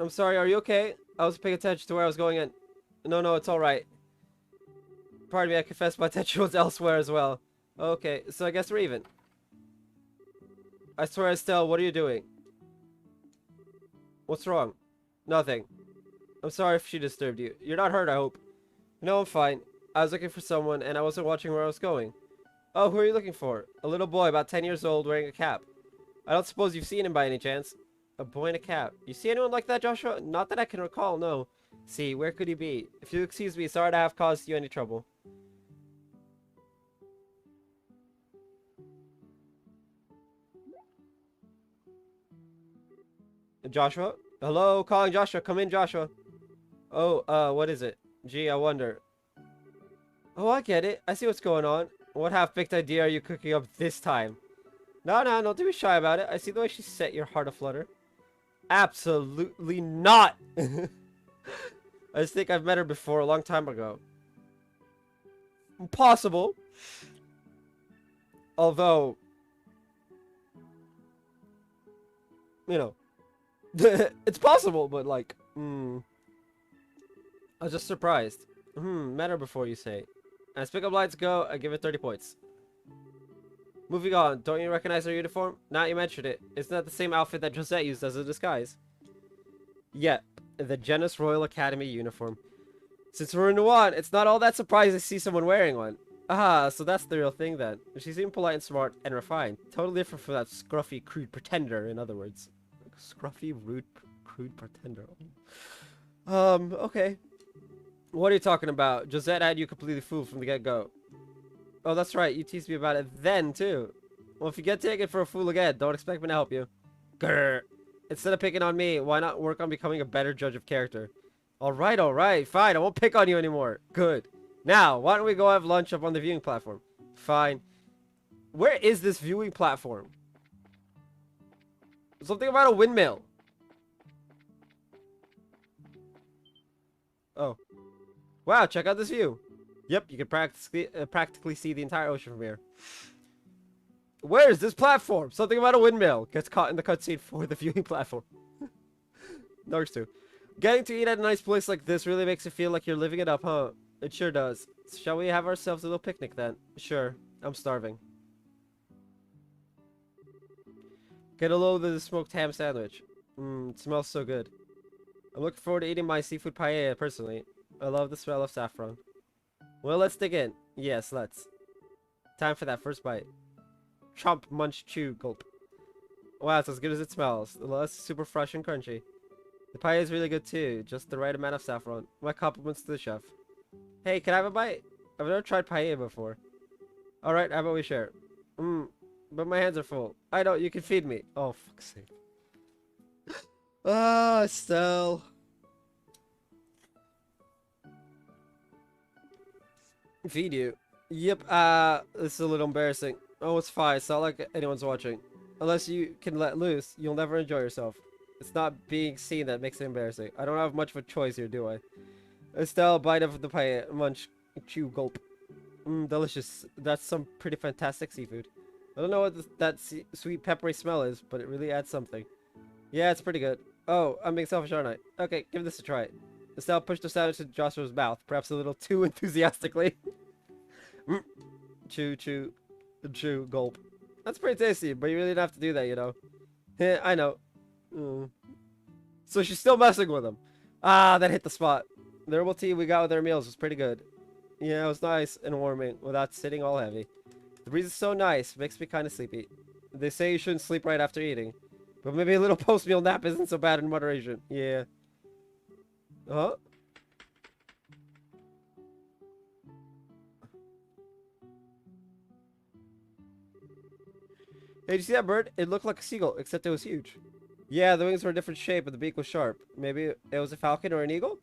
I'm sorry, are you okay? I was paying attention to where I was going and... No, it's alright. Pardon me, I confess my attention was elsewhere as well. Okay, so I guess we're even. I swear, Estelle, what are you doing? What's wrong? Nothing. I'm sorry if she disturbed you. You're not hurt, I hope. No, I'm fine. I was looking for someone, and I wasn't watching where I was going. Oh, who are you looking for? A little boy, about 10 years old, wearing a cap. I don't suppose you've seen him by any chance. A boy in a cap. You see anyone like that, Joshua? Not that I can recall, no. See, where could he be? If you excuse me, sorry to have caused you any trouble. Joshua? Hello, calling Joshua. Come in, Joshua. Oh, what is it? Gee, I wonder. Oh, I get it. I see what's going on. What half-baked idea are you cooking up this time? No, don't be shy about it. I see the way she set your heart aflutter. Absolutely not! I just think I've met her before a long time ago. Possible. Although... You know. It's possible, but like... I was just surprised. Met her before, you say. As pickup lines go, I give it 30 points. Moving on, don't you recognize her uniform? Now you mentioned it. Isn't that the same outfit that Josette used as a disguise? Yep, the Genus Royal Academy uniform. Since we're in Nuan, it's not all that surprising to see someone wearing one. Ah, so that's the real thing then. She seemed polite and smart and refined. Totally different from that scruffy, crude pretender, in other words. Scruffy, rude, crude pretender. Okay. What are you talking about? Josette had you completely fooled from the get-go. Oh, that's right. You teased me about it then, too. Well, if you get taken for a fool again, don't expect me to help you. Grr. Instead of picking on me, why not work on becoming a better judge of character? Alright. Fine, I won't pick on you anymore. Good. Now, why don't we go have lunch up on the viewing platform? Fine. Where is this viewing platform? Something about a windmill. Oh. Wow, check out this view. Yep, you can practically see the entire ocean from here. Where is this platform? Something about a windmill. Gets caught in the cutscene for the viewing platform. Numbers 2. Getting to eat at a nice place like this really makes it feel like you're living it up, huh? It sure does. Shall we have ourselves a little picnic then? Sure. I'm starving. Get a load of the smoked ham sandwich. It smells so good. I'm looking forward to eating my seafood paella personally. I love the smell of saffron. Well, let's dig in. Yes, let's. Time for that first bite. Chomp, munch, chew, gulp. Wow, it's as good as it smells. It's super fresh and crunchy. The pie is really good too, just the right amount of saffron. My compliments to the chef. Hey, can I have a bite? I've never tried paella before. Alright, how about we share? But my hands are full. I know, you can feed me. Oh, fuck's sake. Ah, Estelle. Feed you. Yep, this is a little embarrassing. Oh, it's fine. It's not like anyone's watching. Unless you can let loose, you'll never enjoy yourself. It's not being seen that makes it embarrassing. I don't have much of a choice here, do I? Estelle, bite of the paella. Munch. Chew. Gulp. Delicious. That's some pretty fantastic seafood. I don't know what that sweet peppery smell is, but it really adds something. Yeah, it's pretty good. Oh, I'm being selfish, aren't I? Okay, give this a try. Estelle pushed the sandwich into Joshua's mouth, perhaps a little too enthusiastically. Chew, chew, chew, gulp. That's pretty tasty, but you really didn't have to do that, you know. Yeah, I know. So she's still messing with him. Ah, that hit the spot. The herbal tea we got with our meals was pretty good. Yeah, it was nice and warming without sitting all heavy. The breeze is so nice, makes me kind of sleepy. They say you shouldn't sleep right after eating, but maybe a little post-meal nap isn't so bad in moderation. Yeah. Huh? Hey, did you see that bird? It looked like a seagull, except it was huge. Yeah, the wings were a different shape, but the beak was sharp. Maybe it was a falcon or an eagle?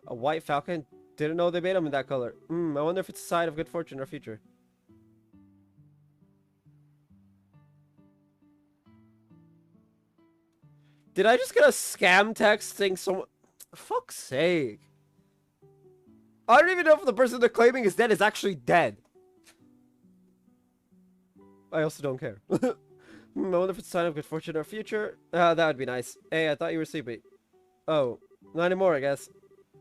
A white falcon? Didn't know they made them in that color. I wonder if it's a sign of good fortune or future. Did I just get a scam text saying someone... Fuck's sake. I don't even know if the person they're claiming is dead is actually dead. I also don't care. I wonder if it's a sign of good fortune or future. That would be nice. Hey, I thought you were sleepy. Oh, not anymore, I guess.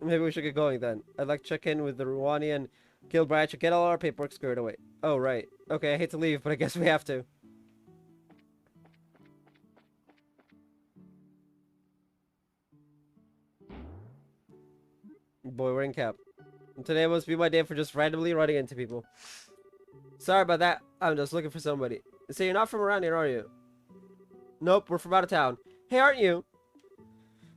Maybe we should get going then. I'd like to check in with the Ruwani and Guild branch and get all our paperwork squared away. Oh, right. Okay, I hate to leave, but I guess we have to. Boy, we're in cap. And today must be my day for just randomly running into people. Sorry about that. I'm just looking for somebody. So you're not from around here, are you? Nope, we're from out of town. Hey, aren't you?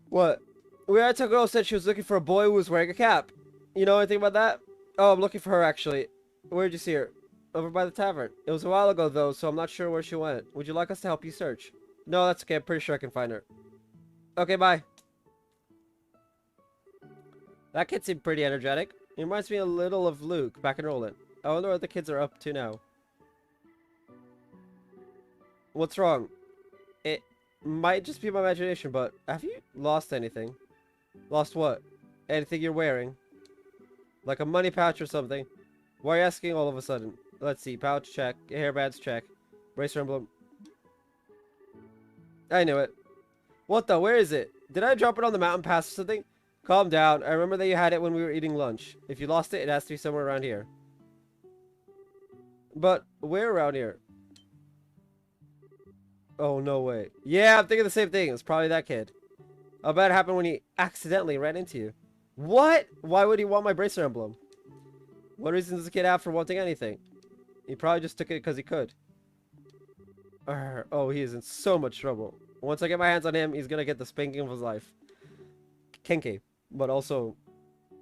What? We had a girl said she was looking for a boy who was wearing a cap. You know anything about that? Oh, I'm looking for her, actually. Where'd you see her? Over by the tavern. It was a while ago, though, so I'm not sure where she went. Would you like us to help you search? No, that's okay. I'm pretty sure I can find her. Okay, bye. That kid seemed pretty energetic. He reminds me a little of Luke back in Roland. I wonder what the kids are up to now. What's wrong? It might just be my imagination, but have you lost anything? Lost what? Anything you're wearing? Like a money pouch or something? Why are you asking all of a sudden? Let's see. Pouch check. Hairbands check. Bracer emblem. I knew it. What the? Where is it? Did I drop it on the mountain pass or something? Calm down. I remember that you had it when we were eating lunch. If you lost it, it has to be somewhere around here. But where around here? Oh, no way. Yeah, I'm thinking the same thing. It's probably that kid. I'll bet it happened when he accidentally ran into you. What? Why would he want my bracer emblem? What reason does the kid have for wanting anything? He probably just took it because he could. Oh, he is in so much trouble. Once I get my hands on him, he's gonna get the spanking of his life. Kinky. But also,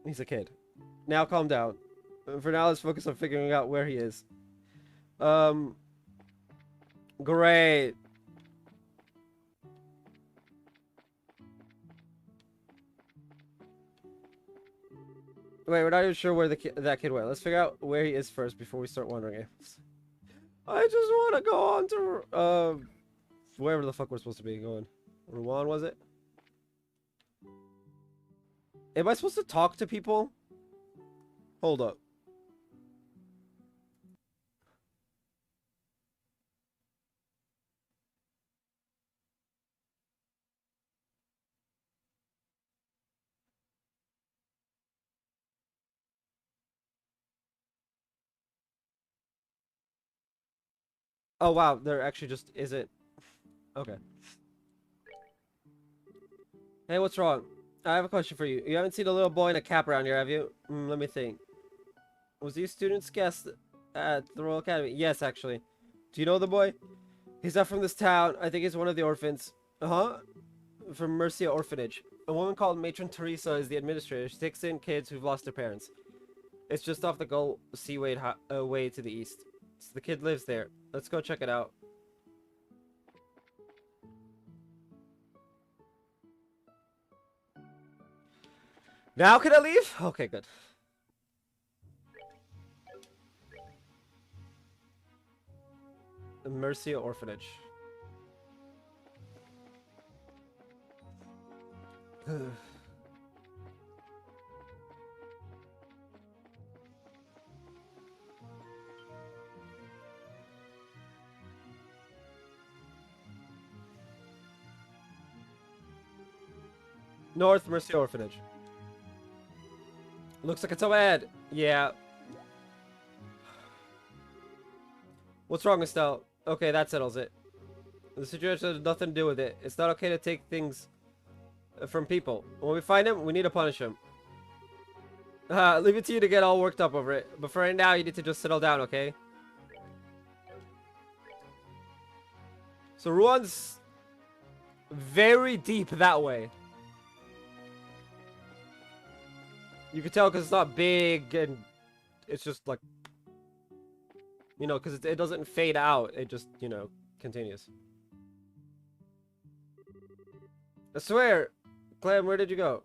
he's a kid. Now calm down. For now, let's focus on figuring out where he is. Great. Wait, we're not even sure where that kid went. Let's figure out where he is first before we start wondering. I just want to go on to wherever the fuck we're supposed to be going. Rouen, was it? Am I supposed to talk to people? Hold up. Oh wow, there actually just isn't. Okay. Hey, what's wrong? I have a question for you. You haven't seen a little boy in a cap around here, have you? Let me think. Was he a student's guest at the Royal Academy? Yes, actually. Do you know the boy? He's not from this town. I think he's one of the orphans. Uh-huh. From Mercia Orphanage. A woman called Matron Teresa is the administrator. She takes in kids who've lost their parents. It's just off the Gull Seaway way to the east. So the kid lives there. Let's go check it out. Now can I leave? Okay, good. The Mercia Orphanage. North Mercia Orphanage. Looks like it's so bad. Yeah. What's wrong, Estelle? Okay, that settles it. The situation has nothing to do with it. It's not okay to take things from people. When we find him, we need to punish him. Leave it to you to get all worked up over it. But for right now, you need to just settle down, okay? So Ruan's very deep that way. You can tell because it's not big and it's just like, you know, because it doesn't fade out. It just, you know, continues. I swear, Clem, where did you go?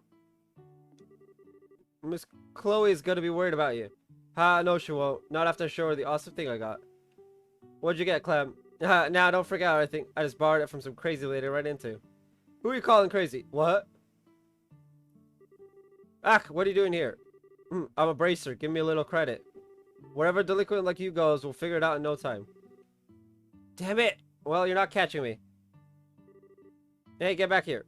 Miss Chloe's gonna be worried about you. Ha, no she won't. Not after I show her the awesome thing I got. What'd you get, Clem? Now don't forget, I think I just borrowed it from some crazy lady right into. Who are you calling crazy? What? Ah, what are you doing here? I'm a bracer. Give me a little credit. Wherever delinquent like you goes, we'll figure it out in no time. Damn it! Well, you're not catching me. Hey, get back here.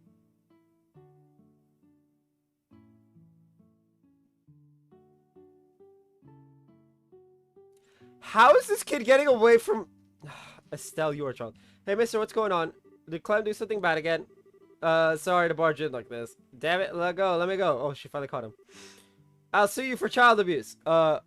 How is this kid getting away from... Estelle, you are drunk. Hey, mister, what's going on? Did Clem do something bad again? Sorry to barge in like this. Damn it, let go, let me go. Oh, she finally caught him. I'll sue you for child abuse. No?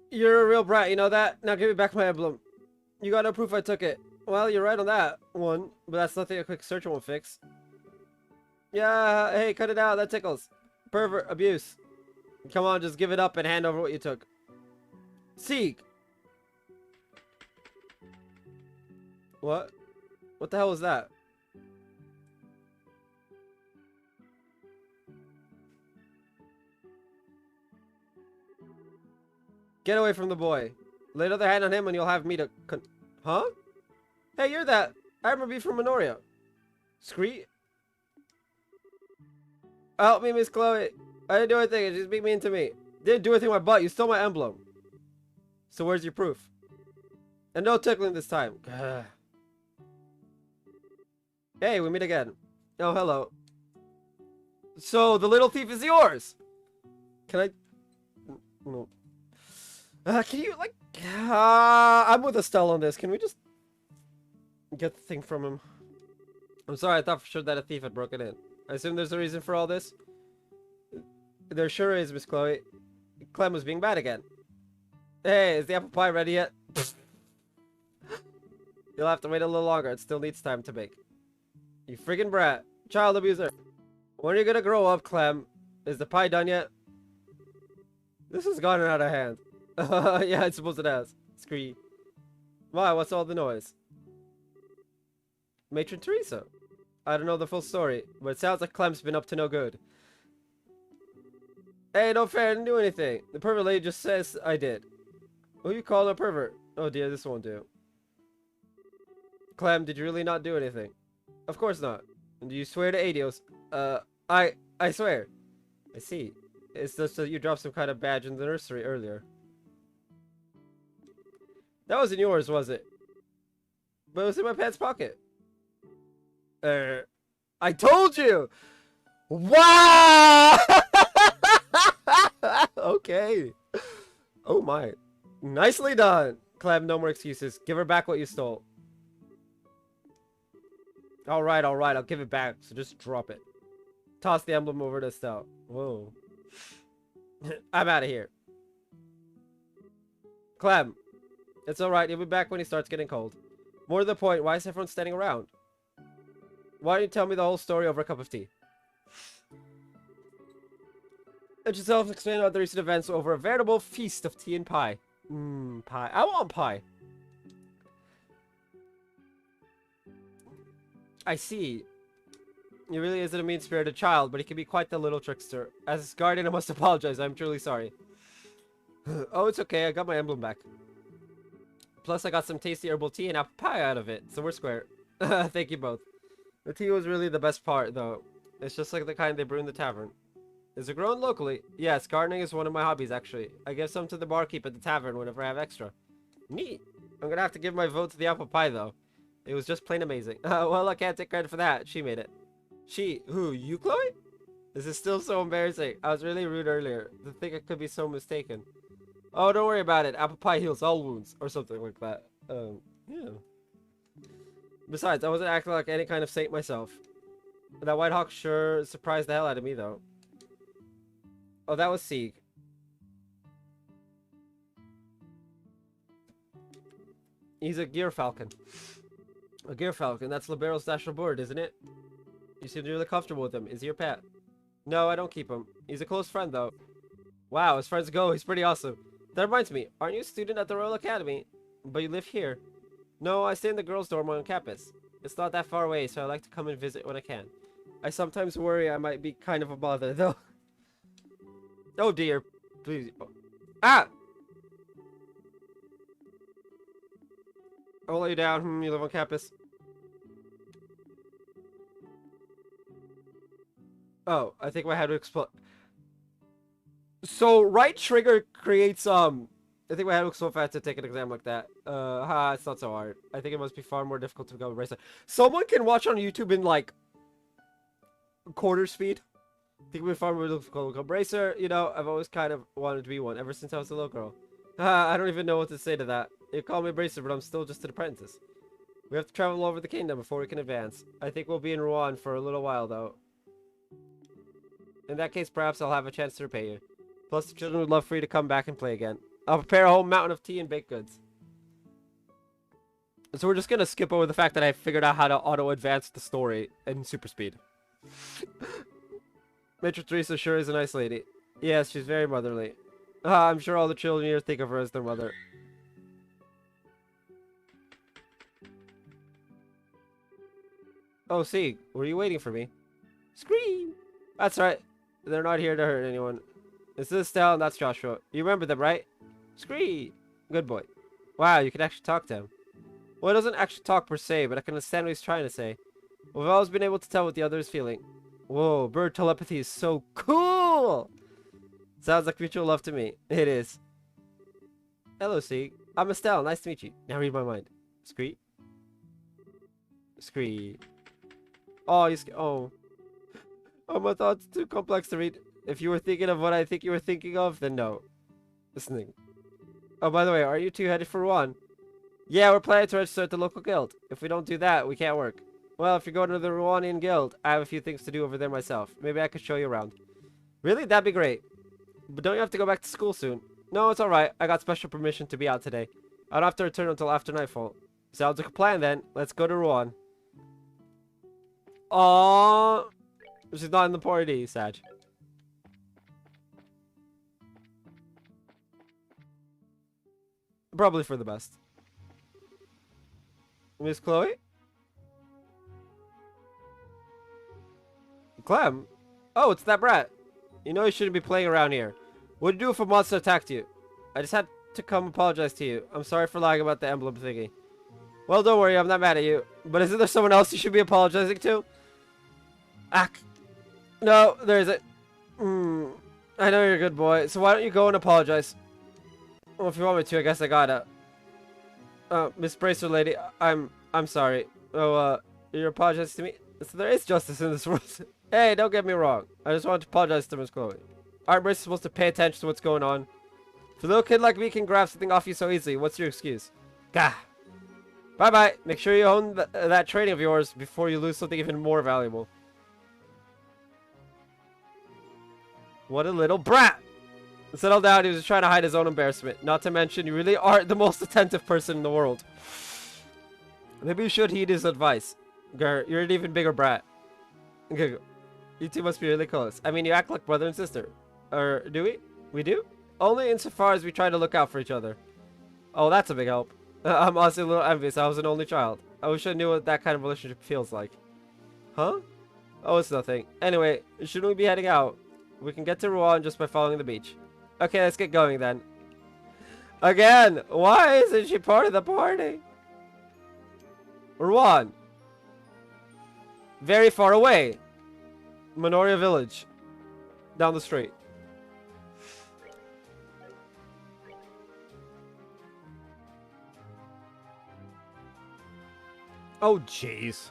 You're a real brat, you know that? Now give me back my emblem. You got no proof I took it. Well, you're right on that one, but that's nothing a quick search won't fix. Yeah, hey, cut it out, that tickles. Pervert, abuse. Come on, just give it up and hand over what you took. Seek! What? What the hell was that? Get away from the boy. Lay another hand on him and you'll have me to Huh? Hey, you're that. I remember you from Minoria. Scree? Help me, Miss Chloe. I didn't do anything. Just beat me into me. Didn't do anything with my butt. You stole my emblem. So where's your proof? And no tickling this time. Hey, we meet again. Oh, hello. So the little thief is yours. Can I? No. Can you, like... I'm with Estelle on this. Can we just... get the thing from him? I'm sorry, I thought for sure that a thief had broken in. I assume there's a reason for all this? There sure is, Miss Chloe. Clem was being bad again. Hey, is the apple pie ready yet? You'll have to wait a little longer. It still needs time to bake. You friggin' brat. Child abuser. When are you gonna grow up, Clem? Is the pie done yet? This has gotten out of hand. Yeah, I suppose it has. Scree. Why, what's all the noise? Matron Teresa. I don't know the full story, but it sounds like Clem's been up to no good. Hey, no fair, I didn't do anything. The pervert lady just says I did. Who you calling a pervert? Oh dear, this won't do. Clem, did you really not do anything? Of course not. Do you swear to Adios? I swear. I see. It's just that you dropped some kind of badge in the nursery earlier. That wasn't yours, was it? But it was in my pants pocket. I told you! Wow! Okay. Oh my. Nicely done. Clem, no more excuses. Give her back what you stole. Alright, I'll give it back. So just drop it. Toss the emblem over to Estelle. Whoa. I'm out of here. Clem. It's alright. He'll be back when he starts getting cold. More to the point, why is everyone standing around? Why don't you tell me the whole story over a cup of tea? And yourself explain about the recent events over a veritable feast of tea and pie. Pie. I want pie. I see. He really isn't a mean-spirited child, but he can be quite the little trickster. As his guardian, I must apologize. I'm truly sorry. Oh, it's okay. I got my emblem back. Plus, I got some tasty herbal tea and apple pie out of it, so we're square. Thank you both. The tea was really the best part, though. It's just like the kind they brew in the tavern. Is it grown locally? Yes, gardening is one of my hobbies, actually. I give some to the barkeep at the tavern whenever I have extra. Neat. I'm gonna have to give my vote to the apple pie, though. It was just plain amazing. Well, I can't take credit for that. She made it. She? Who? You, Chloe? This is still so embarrassing. I was really rude earlier. To think I could be so mistaken. Oh, don't worry about it. Apple pie heals all wounds. Or something like that. Yeah. Besides, I wasn't acting like any kind of saint myself. That White Hawk sure surprised the hell out of me, though. Oh, that was Sieg. He's a gear falcon. A gear falcon? That's Libero's national bird, isn't it? You seem really comfortable with him. Is he your pet? No, I don't keep him. He's a close friend, though. Wow, as friends go, he's pretty awesome. That reminds me, aren't you a student at the Royal Academy? But you live here. No, I stay in the girls' dorm on campus. It's not that far away, so I like to come and visit when I can. I sometimes worry I might be kind of a bother, though. Oh dear. Please. Ah! I'll lay you down. You live on campus. Oh, I think my head would explode. So, right trigger creates, I think my head looks so fast to take an exam like that. It's not so hard. I think it must be far more difficult to become a bracer. Someone can watch on YouTube in, like, quarter speed. I think it would be far more difficult to become a bracer. You know, I've always kind of wanted to be one, ever since I was a little girl. I don't even know what to say to that. You call me a bracer, but I'm still just an apprentice. We have to travel all over the kingdom before we can advance. I think we'll be in Rouen for a little while, though. In that case, perhaps I'll have a chance to repay you. Plus, the children would love for you to come back and play again. I'll prepare a whole mountain of tea and baked goods. So we're just gonna skip over the fact that I figured out how to auto-advance the story in super speed. Matron Teresa sure is a nice lady. Yes, she's very motherly. I'm sure all the children here think of her as their mother. Oh, see, were you waiting for me? Scream! That's right. They're not here to hurt anyone. This is Estelle and that's Joshua. You remember them, right? Scream! Good boy. Wow, you can actually talk to him. Well, he doesn't actually talk per se, but I can understand what he's trying to say. We've always been able to tell what the other is feeling. Whoa, bird telepathy is so cool! Sounds like mutual love to me. It is. Hello, Sieg. I'm Estelle. Nice to meet you. Now read my mind. Scree. Scree. Oh, oh. Oh, my thoughts too complex to read. If you were thinking of what I think you were thinking of, then no. Listening. Oh, by the way, are you two headed for one? Yeah, we're planning to register at the local guild. If we don't do that, we can't work. Well, if you're going to the Rwanian guild, I have a few things to do over there myself. Maybe I could show you around. Really? That'd be great. But don't you have to go back to school soon? No, it's alright. I got special permission to be out today. I don't have to return until after nightfall. Sounds like a plan then. Let's go to Rouen. Aww. She's not in the party, Sag. Probably for the best. Miss Chloe? Clem? Oh, it's that brat. You know you shouldn't be playing around here. What'd you do if a monster attacked you? I just had to come apologize to you. I'm sorry for lying about the emblem thingy. Well, don't worry, I'm not mad at you. But isn't there someone else you should be apologizing to? Ah, no, there isn't. I know you're a good boy, so why don't you go and apologize? Well, if you want me to, I guess I gotta. Miss Bracer lady, I'm sorry. Oh, you're apologizing to me? So there is justice in this world. Hey, don't get me wrong. I just want to apologize to Miss Chloe. Aren't Bracer supposed to pay attention to what's going on? If a little kid like me can grab something off you so easily, what's your excuse? Gah. Bye-bye. Make sure you own that trading of yours before you lose something even more valuable. What a little brat! Settle down, he was just trying to hide his own embarrassment. Not to mention, you really are the most attentive person in the world. Maybe you should heed his advice. Grr, you're an even bigger brat. You two must be really close. I mean, you act like brother and sister. Or, do we? We do? Only insofar as we try to look out for each other. Oh, that's a big help. I'm honestly a little envious. I was an only child. I wish I knew what that kind of relationship feels like. Huh? Oh, it's nothing. Anyway, shouldn't we be heading out? We can get to Rouen just by following the beach. Okay, let's get going then. Again! Why isn't she part of the party? Rouen. Very far away. Minoria Village. Down the street. Oh, jeez.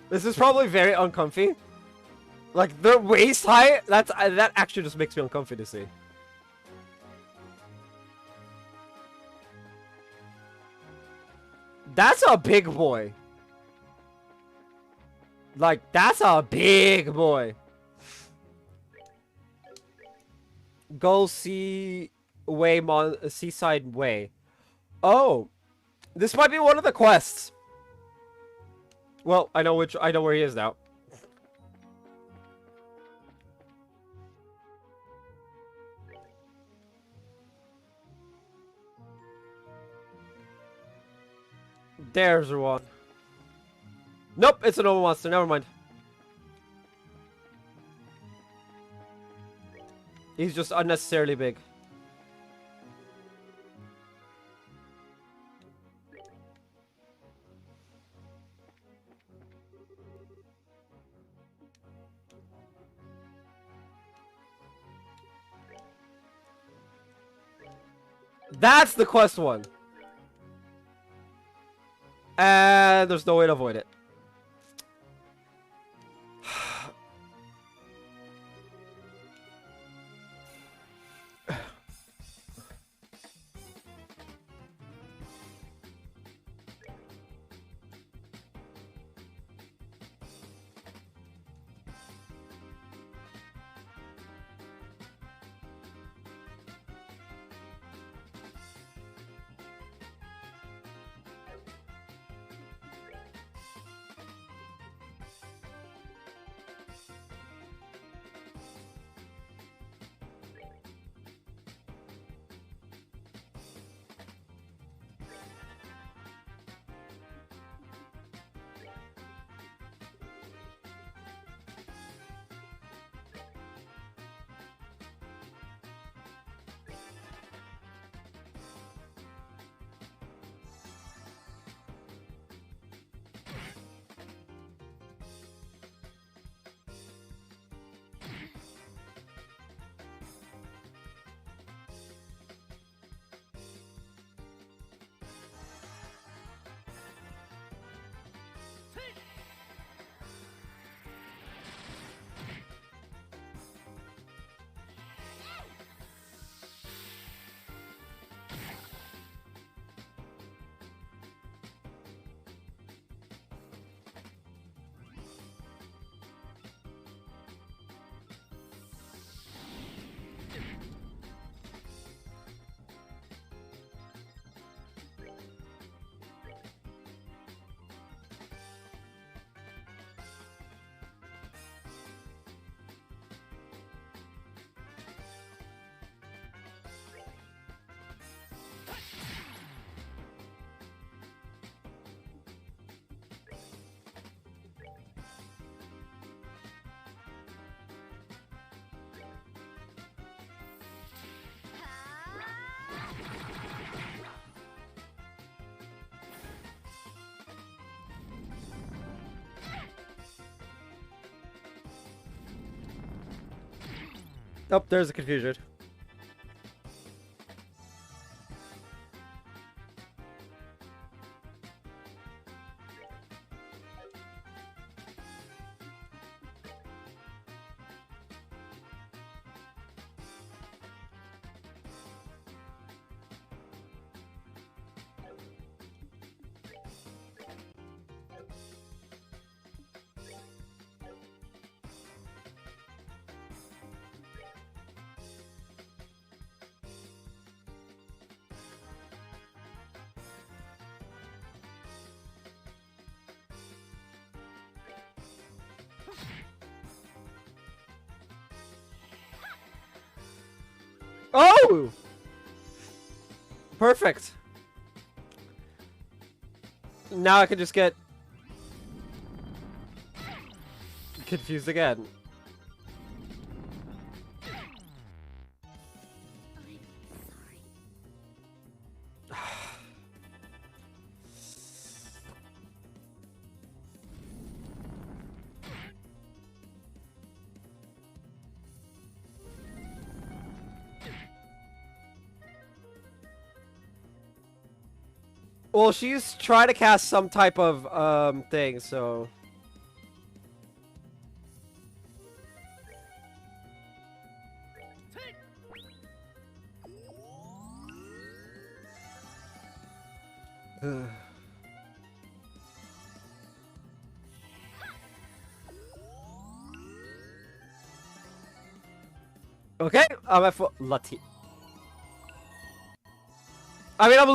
This is probably very uncomfy. Like, their waist height, that actually just makes me uncomfy to see. That's a big boy. Like, that's a big boy. Go see Seaside Way. Oh, this might be one of the quests. Well, I know where he is now. There's one. Nope, it's a normal monster. Never mind. He's just unnecessarily big. That's the quest one. And there's no way to avoid it. Oh, there's a confusion. Oh! Perfect. Now I can just get confused again. I'm sorry. Well, she's trying to cast some type of thing, so okay, I'm at full Lati. I mean, I'm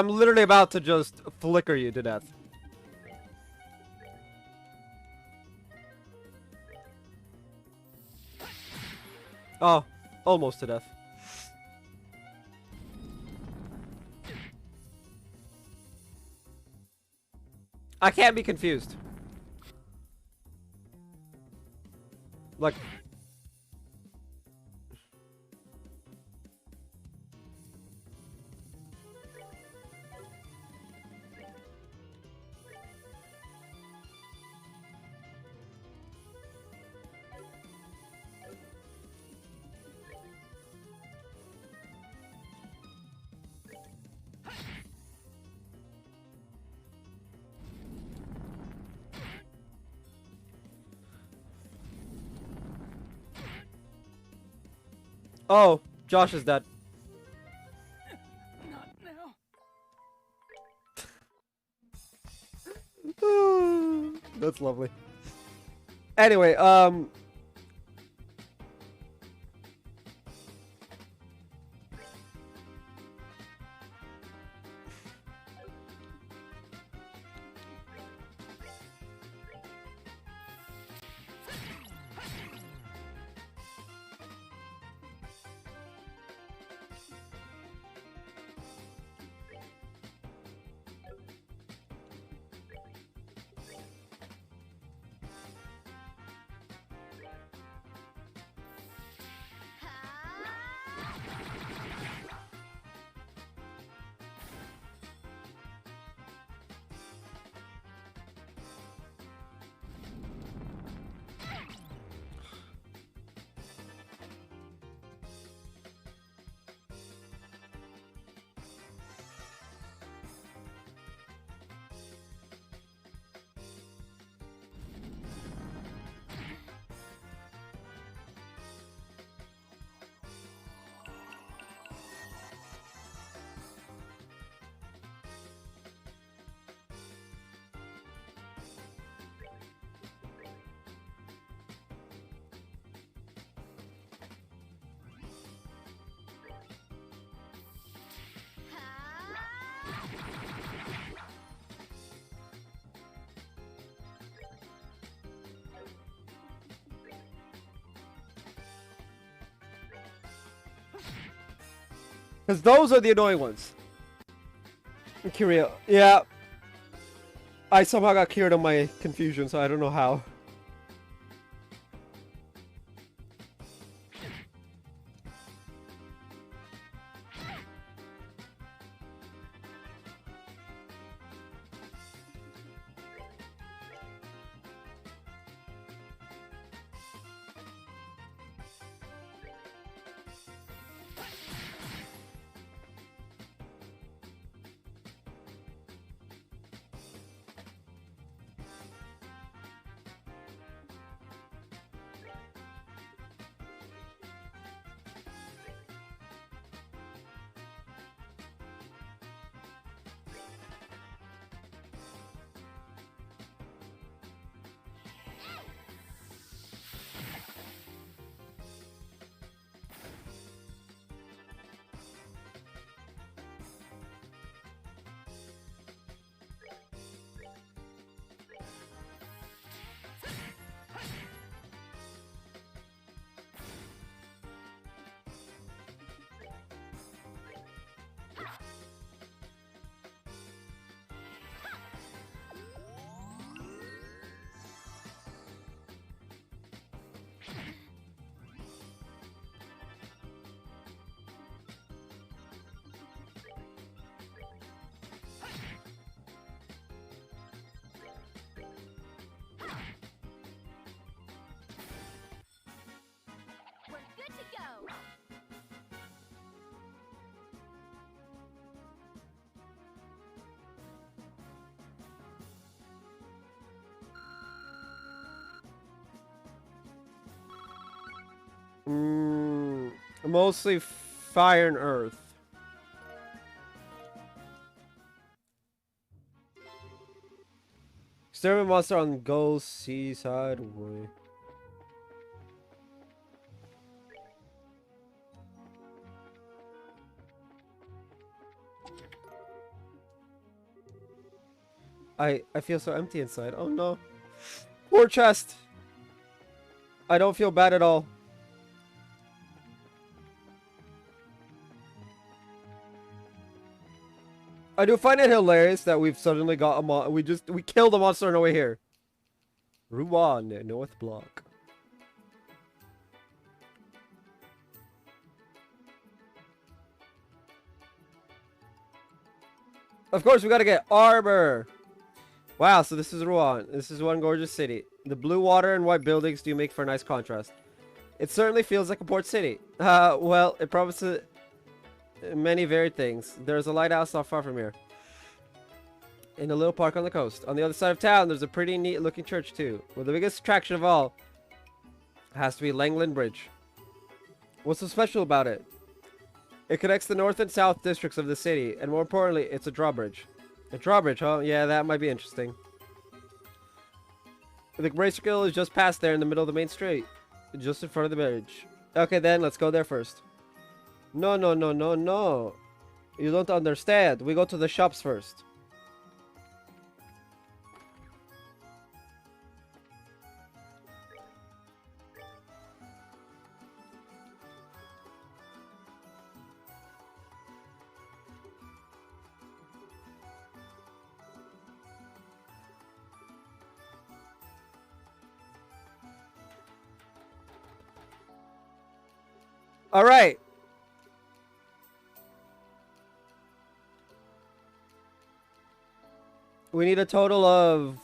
literally about to just flicker you to death. Oh, almost to death. I can't be confused. Like, oh, Josh is dead. Not now. That's lovely. Anyway, because those are the annoying ones. Curio, yeah. I somehow got cured of my confusion, so I don't know how. Mostly fire and earth. Exterminate monster on Ghost Seaside Way. I feel so empty inside. Oh no. War chest. I don't feel bad at all. I do find it hilarious that we've suddenly got a we killed a monster on our way here. Ruan, North Block. Of course, we gotta get armor. Wow, so this is Rouen. This is one gorgeous city. The blue water and white buildings do make for a nice contrast. It certainly feels like a port city. Well, it promises many varied things. There's a lighthouse not far from here. In a little park on the coast. On the other side of town, there's a pretty neat looking church too. Well, the biggest attraction of all has to be Langlin Bridge. What's so special about it? It connects the north and south districts of the city, and more importantly, it's a drawbridge. A drawbridge, huh? Yeah, that might be interesting. The Bracer Guild is just past there in the middle of the main street. Just in front of the bridge. Okay, then, let's go there first. No, no, no, no, no. You don't understand. We go to the shops first. All right. We need a total of,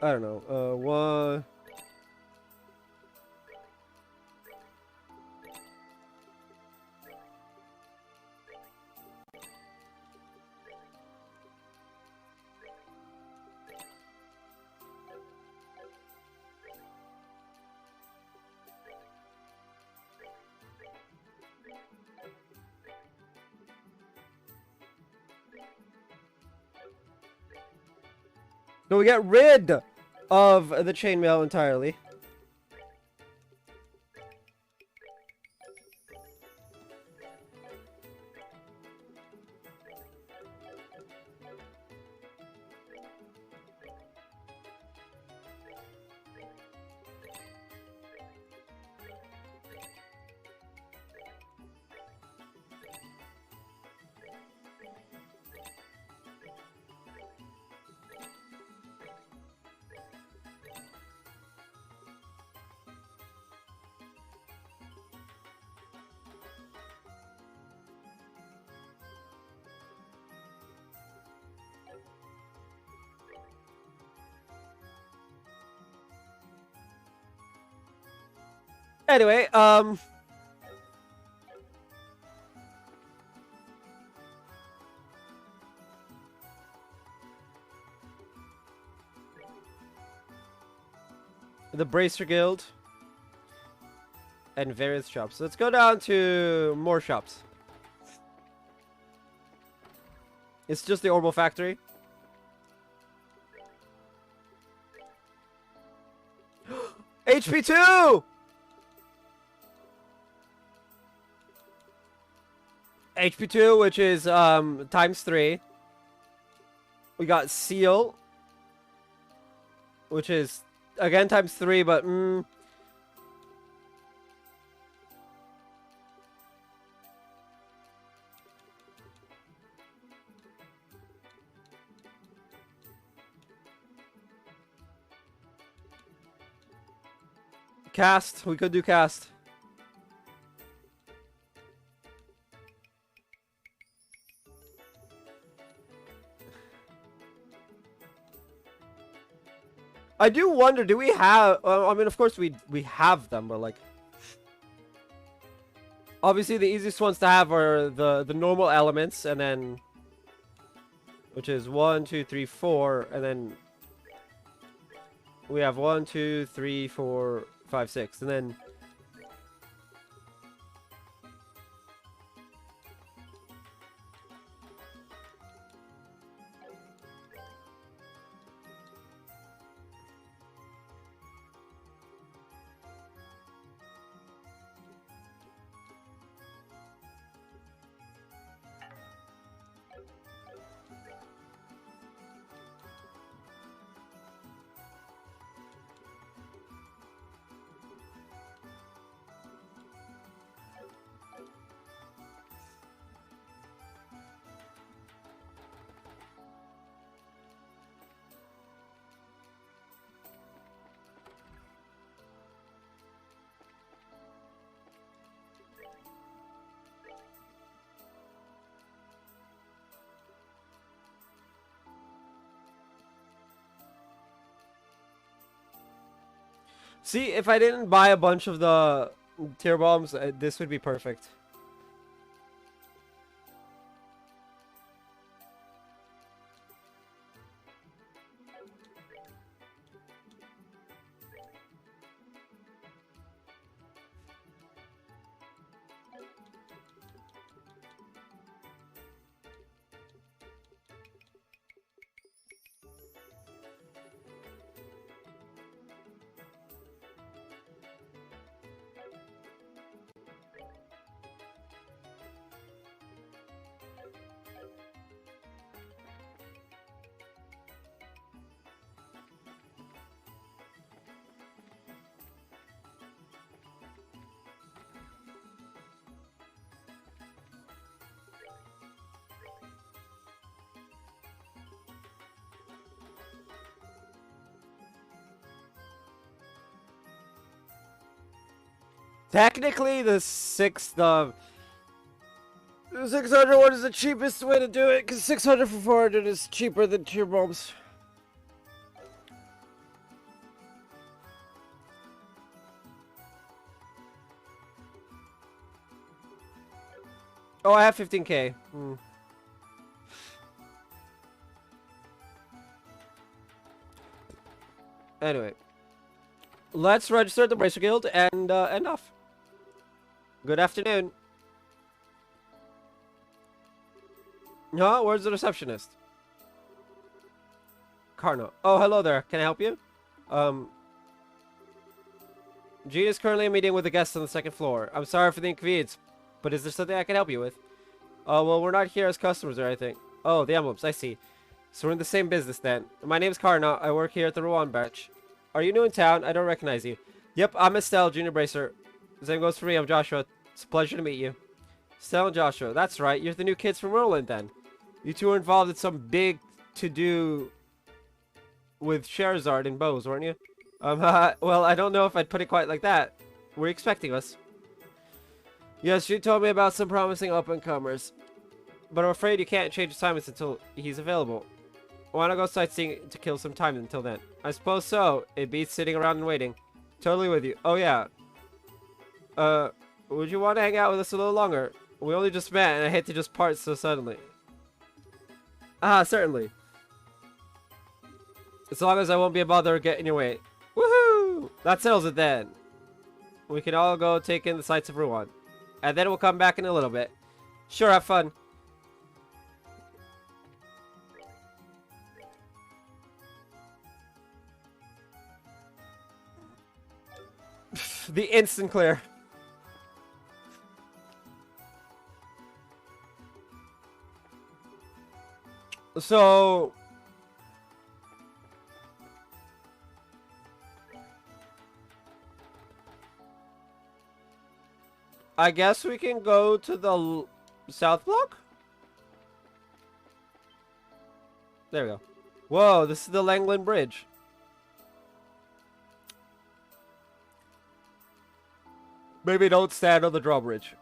I don't know, one. So we get rid of the chainmail entirely. Anyway, the Bracer Guild and various shops. Let's go down to more shops. It's just the Orbital Factory. HP2! HP2, which is ×3. We got Seal, which is again ×3, but cast. We could do cast. I do wonder, do we have, I mean, of course we have them, but like, obviously the easiest ones to have are the normal elements, and then, which is 1, 2, 3, 4, and then we have 1, 2, 3, 4, 5, 6, and then See, if I didn't buy a bunch of the tier bombs, this would be perfect. Technically, the 600 one is the cheapest way to do it, because 600 for 400 is cheaper than tier bombs. Oh, I have 15k. Anyway, let's register at the Bracer Guild and end off. Good afternoon. Huh? Where's the receptionist? Carno. Oh, hello there. Can I help you? Gene is currently in a meeting with a guest on the second floor. I'm sorry for the inconvenience, but is there something I can help you with? Well, we're not here as customers or anything. Oh, the emblems. I see. So we're in the same business then. My name's Karna. I work here at the Rowan Branch. Are you new in town? I don't recognize you. Yep, I'm Estelle, Junior Bracer. Same goes for me. I'm Joshua. It's a pleasure to meet you. Estelle and Joshua. That's right. You're the new kids from Roland then. You two were involved in some big to-do with Charizard and Bose, weren't you? Well, I don't know if I'd put it quite like that. Were you expecting us? Yes, you told me about some promising up-and-comers. But I'm afraid you can't change assignments until he's available. Why not go sightseeing to kill some time until then? I suppose so. It beats sitting around and waiting. Totally with you. Oh, yeah. Would you want to hang out with us a little longer? We only just met, and I hate to just part so suddenly. Ah, certainly. As long as I won't be a bother or get in your way. Woohoo! That settles it then. We can all go take in the sights of Rouen. And then we'll come back in a little bit. Sure, have fun. The instant clear. So I guess we can go to the south block? There we go. Whoa, this is the Langlin Bridge. Maybe don't stand on the drawbridge.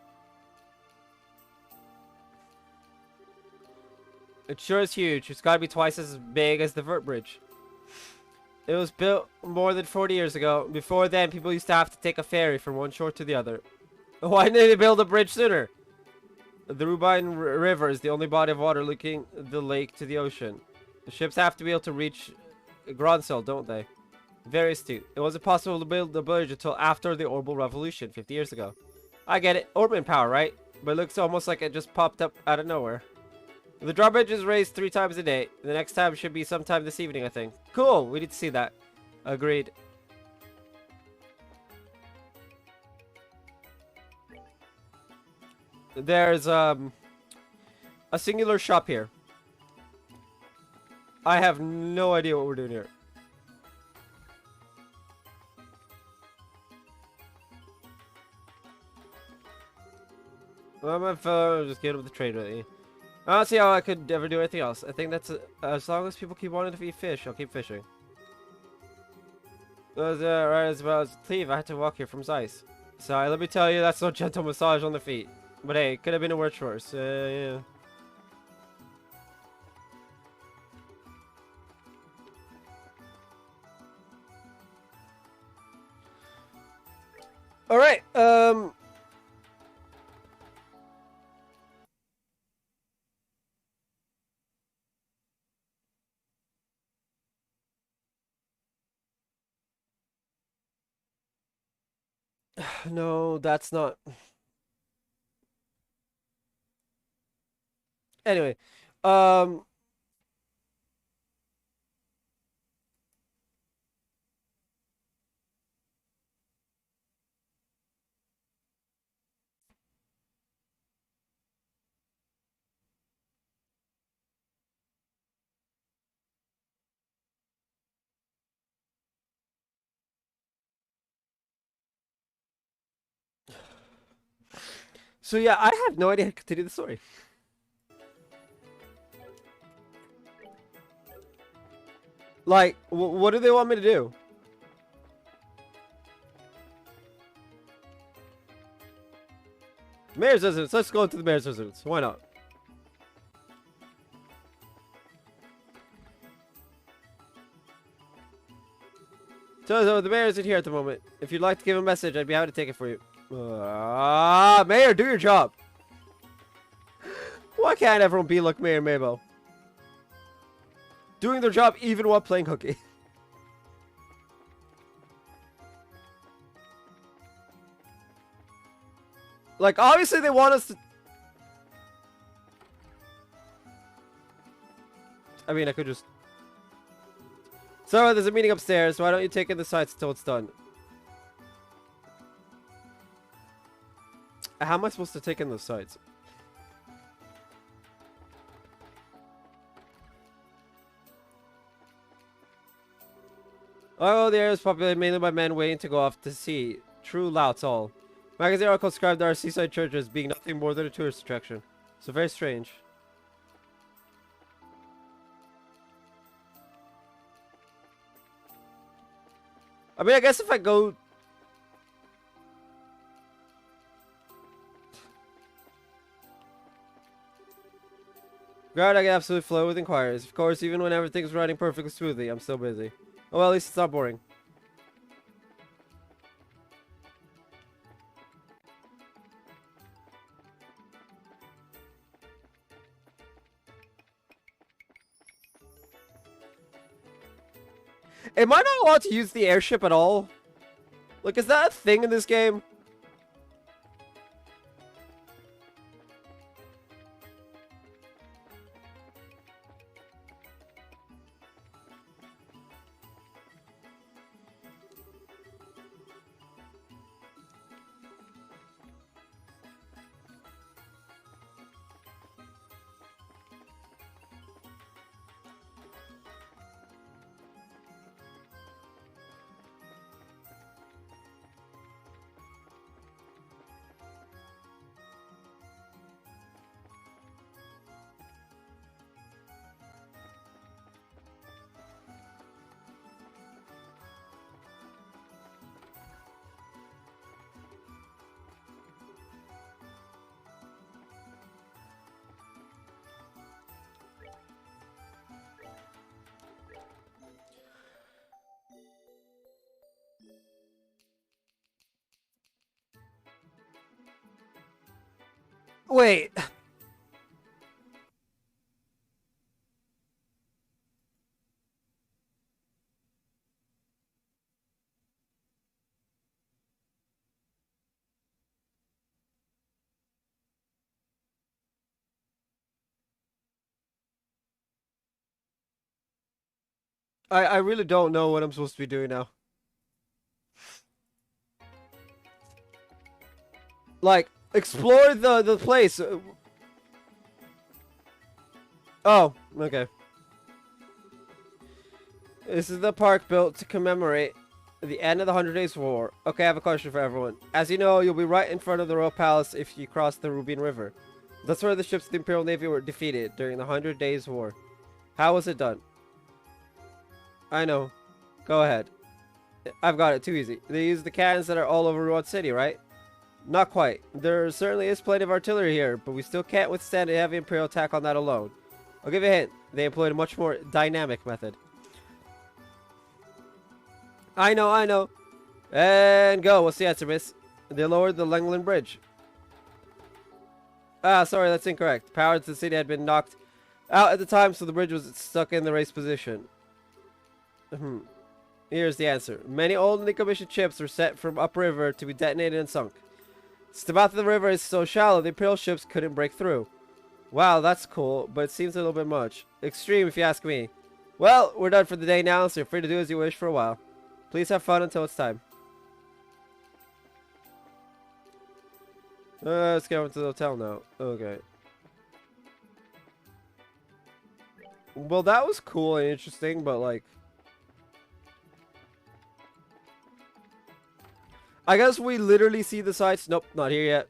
It sure is huge. It's gotta be twice as big as the Vert Bridge. It was built more than 40 years ago. Before then, people used to have to take a ferry from one shore to the other. Why didn't they build a bridge sooner? The Rubine River is the only body of water linking the lake to the ocean. The ships have to be able to reach Gronsel, don't they? Very astute. It wasn't possible to build the bridge until after the Orbital Revolution 50 years ago. I get it. Orbital power, right? But it looks almost like it just popped up out of nowhere. The drawbridge is raised 3 times a day. The next time should be sometime this evening, I think. Cool. We need to see that. Agreed. There's a singular shop here. I have no idea what we're doing here. Well, my phone, just get with the trade with me. I don't see how I could ever do anything else. I think that's as long as people keep wanting to eat fish, I'll keep fishing. Right as well as leave, I had to walk here from Zeiss. Sorry, let me tell you, that's no gentle massage on the feet. But hey, it could have been a worse worse. Yeah. All right. No, that's not. Anyway, um, so yeah, I have no idea how to continue the story. Like, what do they want me to do? Mayor's residence. Let's go to the mayor's residence. Why not? So the mayor's in here at the moment. If you'd like to give a message, I'd be happy to take it for you. Mayor, do your job. Why can't everyone be like Mayor Mabel? Doing their job even while playing hooky. Like, obviously they want us to... I mean, I could just... So, there's a meeting upstairs. Why don't you take in the sights until it's done? How am I supposed to take in those sights? Oh, the area is populated mainly by men waiting to go off to sea. True louts all. Magazine article described our seaside church as being nothing more than a tourist attraction. So very strange. I mean, I guess if I go... Guard, I get absolutely flow with inquiries. Of course, even when everything's running perfectly smoothly, I'm still busy. Oh, well, at least it's not boring. Am I not allowed to use the airship at all? Like, is that a thing in this game? Wait. I really don't know what I'm supposed to be doing now. Like, explore the place. Oh, okay. This is the park built to commemorate the end of the 100 Days War. Okay, I have a question for everyone. As you know, you'll be right in front of the Royal Palace if you cross the Rubine River. That's where the ships of the Imperial Navy were defeated during the 100 Days War. How was it done? I know. Go ahead. I've got it. Too easy. They use the cannons that are all over Road City, right? Not quite. There certainly is plenty of artillery here, but we still can't withstand a heavy Imperial attack on that alone. I'll give you a hint. They employed a much more dynamic method. I know. And go. What's the answer, miss? They lowered the Langlin Bridge. Ah, sorry, that's incorrect. Power to the city had been knocked out at the time, so the bridge was stuck in the race position. Here's the answer. Many old and decommissioned ships were set from upriver to be detonated and sunk. Since the mouth of the river is so shallow, the Imperial ships couldn't break through. Wow, that's cool, but it seems a little bit much. Extreme, if you ask me. Well, we're done for the day now, so you're free to do as you wish for a while. Please have fun until it's time. Let's get over to the hotel now. Okay. Well, that was cool and interesting, but like... I guess we literally see the sights. Nope, not here yet.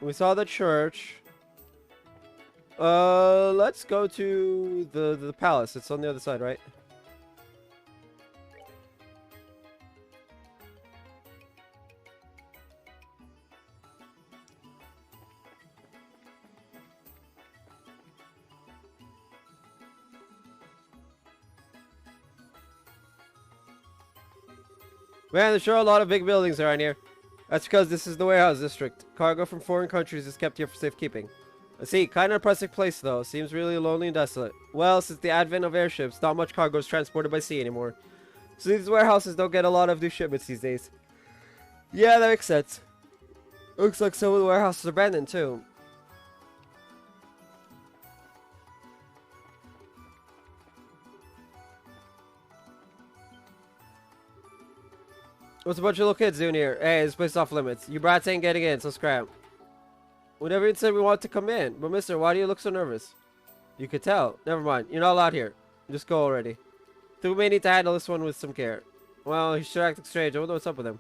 We saw the church. Let's go to the palace. It's on the other side, right? Man, there's sure a lot of big buildings around here. That's because this is the warehouse district. Cargo from foreign countries is kept here for safekeeping. I see, kind of a impressive place though. Seems really lonely and desolate. Well, since the advent of airships, not much cargo is transported by sea anymore. So these warehouses don't get a lot of new shipments these days. Yeah, that makes sense. Looks like some of the warehouses are abandoned too. What's a bunch of little kids doing here? Hey, this place is off limits. You brats ain't getting in, so scram. We never even said we wanted to come in. But mister, why do you look so nervous? You could tell. Never mind. You're not allowed here. Just go already. Think we may need to handle this one with some care. Well, he's sure acting strange. I wonder what's up with him.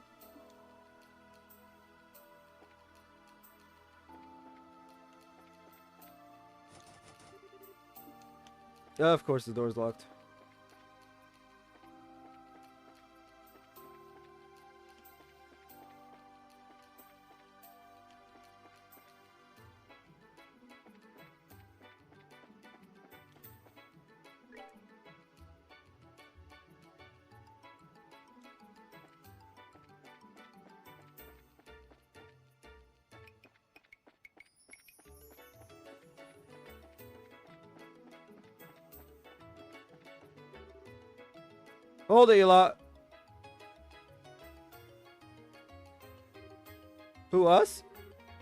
Of course the door's locked. Hold it, you lot. Who, us?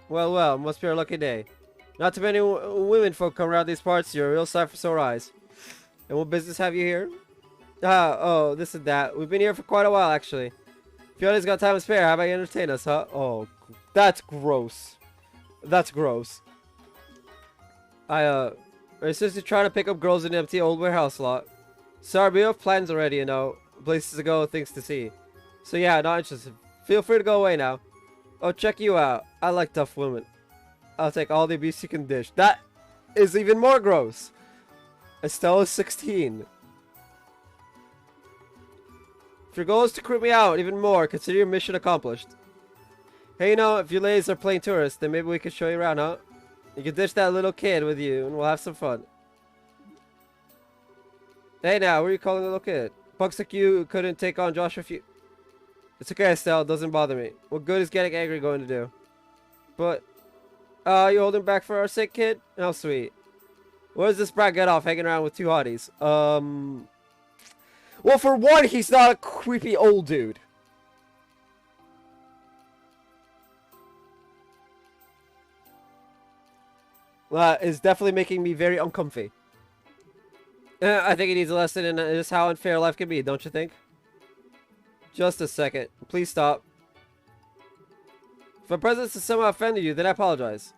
Well, well, must be our lucky day. Not too many women folk come around these parts. You're a real sight for sore eyes. And what business have you here? Oh, this and that. We've been here for quite a while, actually. Fiona's got time to spare. How about you entertain us, huh? Oh, that's gross. That's gross. My sister trying to pick up girls in an empty old warehouse lot. Sorry, we have plans already, you know. Places to go, things to see. So yeah, not interested. Feel free to go away now. Oh, check you out. I like tough women. I'll take all the abuse you can dish. That is even more gross. Estella's 16. If your goal is to creep me out even more, consider your mission accomplished. Hey, you know, if you ladies are plain tourists, then maybe we can show you around, huh? You can dish that little kid with you, and we'll have some fun. Hey now, what are you calling a little kid? Punks like you couldn't take on Josh if you... It's okay, Estelle, it doesn't bother me. What good is getting angry going to do? But, you holding back for our sake, kid? How sweet. Where does this brat get off hanging around with two hotties? Well, for one, he's not a creepy old dude. That is definitely making me very uncomfy. I think he needs a lesson in just how unfair life can be, don't you think? Just a second. Please stop. If my presence has somehow offended you, then I apologize.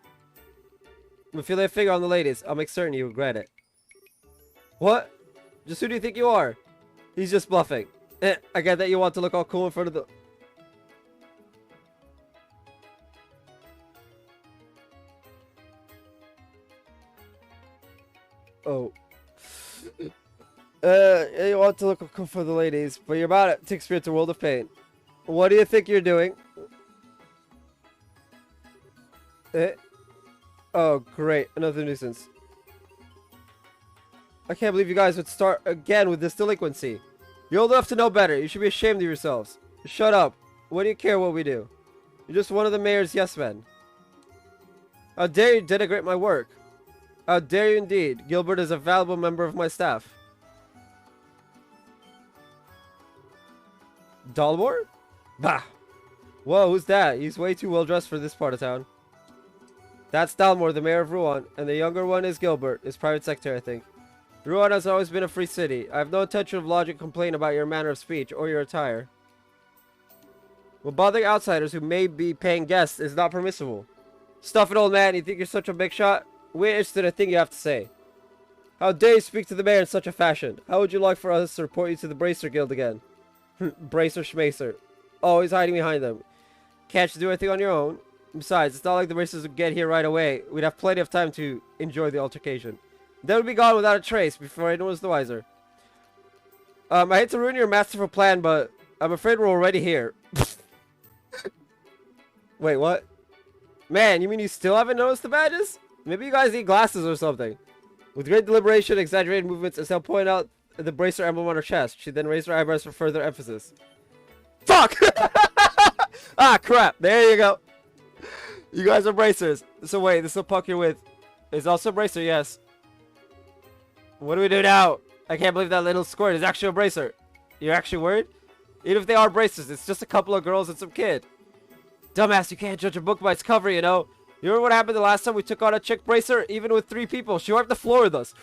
If you lay a finger on the ladies, I'll make certain you regret it. What? Just who do you think you are? He's just bluffing. I get that you want to look all cool in front of the... Oh. You want to look cool for the ladies, but you're about to experience a world of pain. What do you think you're doing? Oh, great. Another nuisance. I can't believe you guys would start again with this delinquency. You're old enough to know better. You should be ashamed of yourselves. Shut up. What do you care what we do? You're just one of the mayor's yes men. How dare you denigrate my work? How dare you indeed? Gilbert is a valuable member of my staff. Dalmor? Bah! Whoa, who's that? He's way too well dressed for this part of town. That's Dalmor, the mayor of Rouen, and the younger one is Gilbert, his private secretary, I think. Rouen has always been a free city. I have no intention of lodging a complaint about your manner of speech or your attire. Well, bothering outsiders who may be paying guests is not permissible. Stuff it, old man. You think you're such a big shot? We're interested in a thing you have to say. How dare you speak to the mayor in such a fashion? How would you like for us to report you to the Bracer Guild again? Bracer Schmacer. Always hiding behind them. Can't you do anything on your own? Besides, it's not like the Bracers would get here right away. We'd have plenty of time to enjoy the altercation. They would be gone without a trace before anyone was the wiser. I hate to ruin your masterful plan, but I'm afraid we're already here. Wait, what? Man, you mean you still haven't noticed the badges? Maybe you guys need glasses or something. With great deliberation and exaggerated movements, Estelle pointed out the bracer emblem on her chest. She then raised her eyebrows for further emphasis. Fuck! Ah, crap. There you go. You guys are bracers. So wait, this little puck you're with is also a bracer, yes. What do we do now? I can't believe that little squirt is actually a bracer. You're actually worried? Even if they are bracers, it's just a couple of girls and some kid. Dumbass, you can't judge a book by its cover, you know. You remember what happened the last time we took on a chick bracer? Even with 3 people, she wiped the floor with us.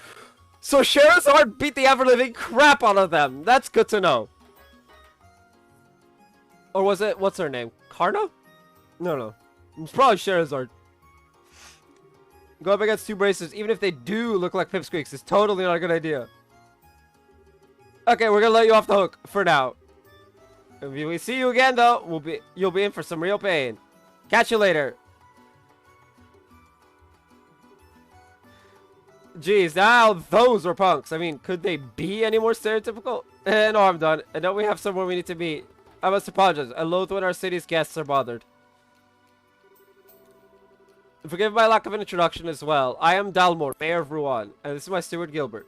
So Sherazard beat the ever-living crap out of them. That's good to know. Or was it, what's her name? Karna? No. It's probably Sherazard. Go up against 2 bracers, even if they do look like pipsqueaks, is totally not a good idea. Okay, we're gonna let you off the hook for now. If we see you again, though, you'll be in for some real pain. Catch you later. Jeez, now those were punks. I mean, could they be any more stereotypical? No, I'm done. And don't we have somewhere we need to be? I must apologize. I loathe when our city's guests are bothered. Forgive my lack of an introduction as well. I am Dalmor, Mayor of Rouen, and this is my steward Gilbert.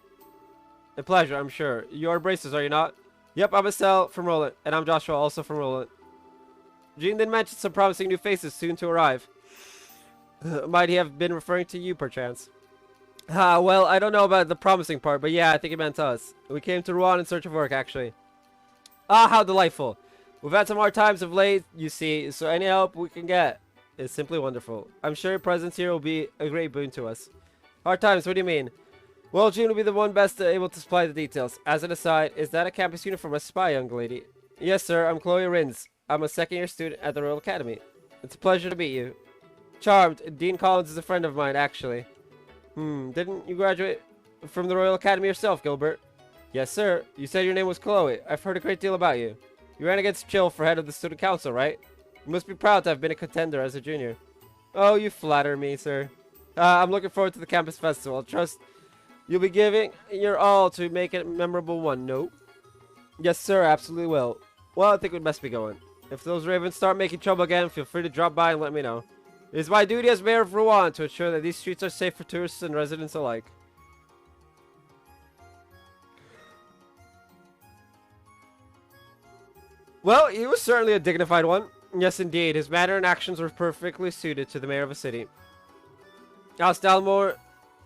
A pleasure, I'm sure. You are braces, are you not? Yep, I'm Estelle from Roland, and I'm Joshua, also from Roland. Jean then mentioned some promising new faces soon to arrive. Might he have been referring to you, perchance? Well, I don't know about the promising part, but yeah, I think it meant us. We came to Rouen in search of work, actually. Ah, how delightful. We've had some hard times of late, you see, so any help we can get is simply wonderful. I'm sure your presence here will be a great boon to us. Hard times, what do you mean? Well, Jean will be the one best able to supply the details. As an aside, is that a campus uniform a spy, young lady? Yes, sir, I'm Chloe Rins. I'm a second-year student at the Royal Academy. It's a pleasure to meet you. Charmed. Dean Collins is a friend of mine, actually. Didn't you graduate from the Royal Academy yourself, Gilbert? Yes, sir. You said your name was Chloe. I've heard a great deal about you. You ran against Chill for head of the student council, right? You must be proud to have been a contender as a junior. Oh, you flatter me, sir. I'm looking forward to the campus festival. Trust you'll be giving your all to make it a memorable one, no? Yes, sir, absolutely will. Well, I think we must be going. If those ravens start making trouble again, feel free to drop by and let me know. It is my duty as mayor of Rouen to ensure that these streets are safe for tourists and residents alike. Well, he was certainly a dignified one. Yes, indeed. His manner and actions were perfectly suited to the mayor of a city. House Dalmor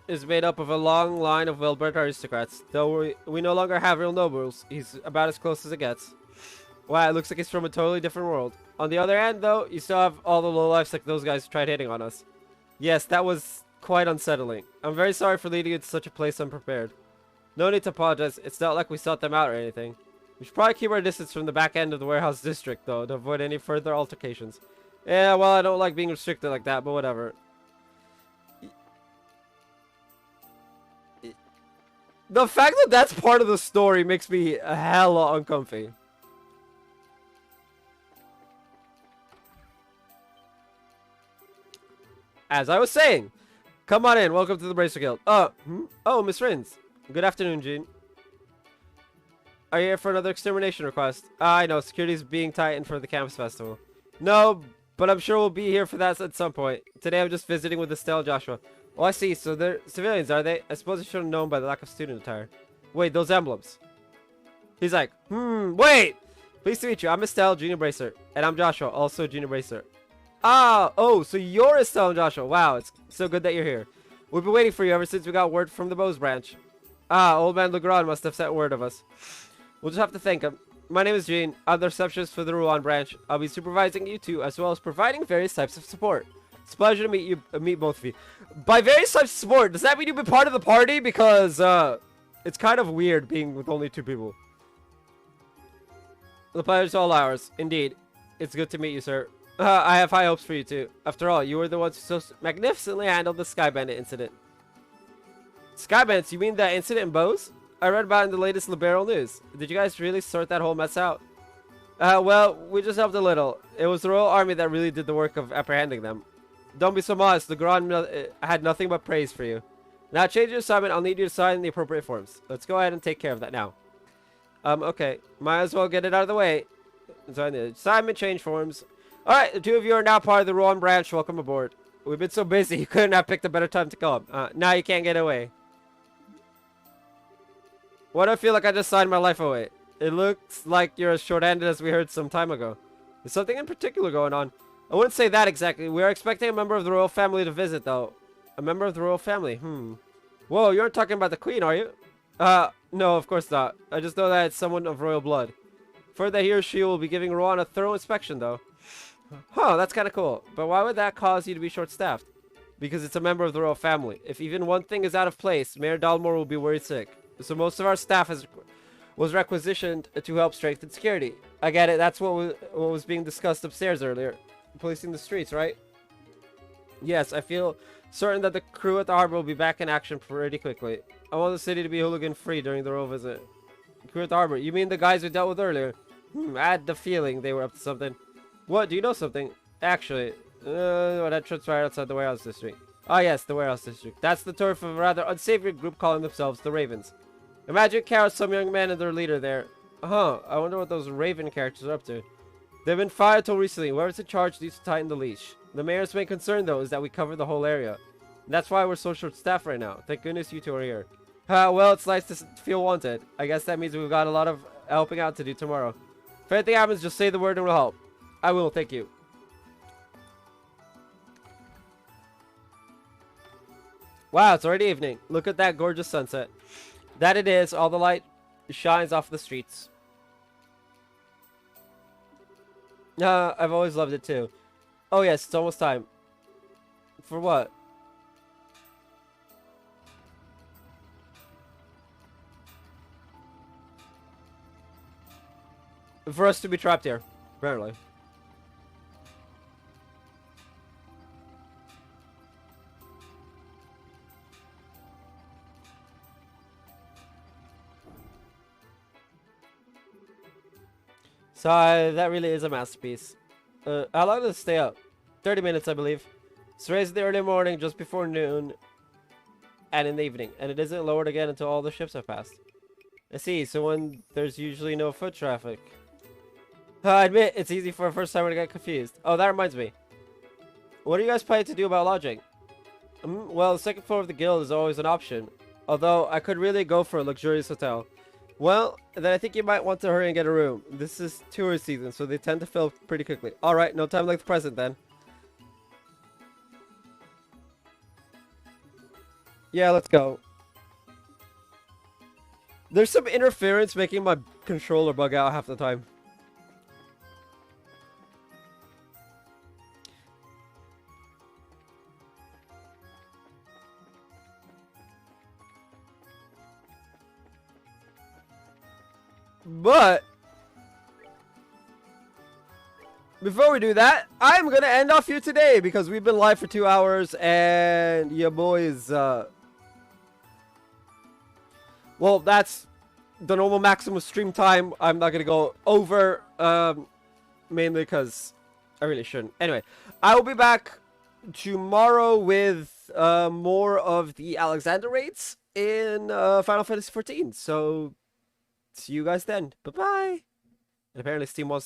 is made up of a long line of well-bred aristocrats. Though we no longer have real nobles, he's about as close as it gets. Wow, it looks like he's from a totally different world. On the other hand, though, you still have all the lowlifes like those guys who tried hitting on us. Yes, that was quite unsettling. I'm very sorry for leading you to such a place unprepared. No need to apologize. It's not like we sought them out or anything. We should probably keep our distance from the back end of the warehouse district, though, to avoid any further altercations. Yeah, well, I don't like being restricted like that, but whatever. The fact that that's part of the story makes me hella uncomfy. As I was saying, come on in. Welcome to the Bracer Guild. Oh, Miss Rins. Good afternoon, Jean. Are you here for another extermination request? I know, security's being tightened for the campus festival. No, but I'm sure we'll be here for that at some point. Today I'm just visiting with Estelle and Joshua. Oh, I see. So they're civilians, are they? I suppose I should have known by the lack of student attire. Wait, those emblems. He's like, wait! Pleased to meet you. I'm Estelle, Junior Bracer. And I'm Joshua, also Junior Bracer. So you're Estelle and Joshua. Wow, it's so good that you're here. We've been waiting for you ever since we got word from the Bose branch. Old man Legrand must have sent word of us. We'll just have to thank him. My name is Jean. I'm the receptionist for the Rouen branch. I'll be supervising you two, as well as providing various types of support. It's a pleasure to meet both of you. By various types of support, does that mean you've been part of the party? Because, it's kind of weird being with only 2 people. The pleasure's all ours. Indeed. It's good to meet you, sir. I have high hopes for you, too. After all, you were the ones who so magnificently handled the Sky Bandit incident. Sky Bandits? You mean that incident in Bose? I read about it in the latest Liberal news. Did you guys really sort that whole mess out? Well, we just helped a little. It was the Royal Army that really did the work of apprehending them. Don't be so modest. The Grand had nothing but praise for you. Now, change your assignment. I'll need you to sign the appropriate forms. Let's go ahead and take care of that now. Okay. Might as well get it out of the way. Sign the assignment change forms. Alright, the 2 of you are now part of the Rouen branch. Welcome aboard. We've been so busy, you couldn't have picked a better time to come. Now you can't get away. Why do I feel like I just signed my life away? It looks like you're as short-handed as we heard some time ago. There's something in particular going on. I wouldn't say that exactly. We are expecting a member of the royal family to visit, though. A member of the royal family? Whoa, you aren't talking about the queen, are you? No, of course not. I just know that it's someone of royal blood. For that he or she will be giving Rouen a thorough inspection, though. Huh, that's kind of cool. But why would that cause you to be short-staffed? Because it's a member of the royal family. If even one thing is out of place, Mayor Dalmore will be worried sick. So most of our staff was requisitioned to help strengthen security. I get it. That's what was being discussed upstairs earlier. Policing the streets, right? Yes, I feel certain that the crew at the harbor will be back in action pretty quickly. I want the city to be hooligan-free during the royal visit. Crew at the harbor? You mean the guys we dealt with earlier? I had the feeling they were up to something. What? Do you know something? Actually, that trip's right outside the warehouse district. Ah, yes, the warehouse district. That's the turf of a rather unsavory group calling themselves the Ravens. Imagine Carrot, some young man and their leader there. I wonder what those Raven characters are up to. They've been fired till recently. Whoever's in charge needs to tighten the leash. The mayor's main concern, though, is that we cover the whole area. And that's why we're so short-staffed right now. Thank goodness you two are here. Well, it's nice to feel wanted. I guess that means we've got a lot of helping out to do tomorrow. If anything happens, just say the word and we'll help. I will, thank you. Wow, it's already evening. Look at that gorgeous sunset. That it is. All the light shines off the streets. I've always loved it too. Oh yes, it's almost time. For what? For us to be trapped here, apparently. So that really is a masterpiece. How long does it stay up? 30 minutes, I believe. It's raised in the early morning, just before noon, and in the evening. And it isn't lowered again until all the ships have passed. I see, so when there's usually no foot traffic. I admit, it's easy for a first timer to get confused. Oh, that reminds me. What are you guys planning to do about lodging? Well, the second floor of the guild is always an option. Although, I could really go for a luxurious hotel. Well, then I think you might want to hurry and get a room. This is tourist season, so they tend to fill pretty quickly. Alright, no time like the present then. Yeah, let's go. There's some interference making my controller bug out half the time. But before we do that, I'm gonna end off here today because we've been live for 2 hours and your boys well, that's the normal maximum stream time. I'm not gonna go over mainly because I really shouldn't. Anyway, I will be back tomorrow with more of the Alexander raids in Final Fantasy XIV. So see you guys then. Bye-bye. And apparently Steam wants to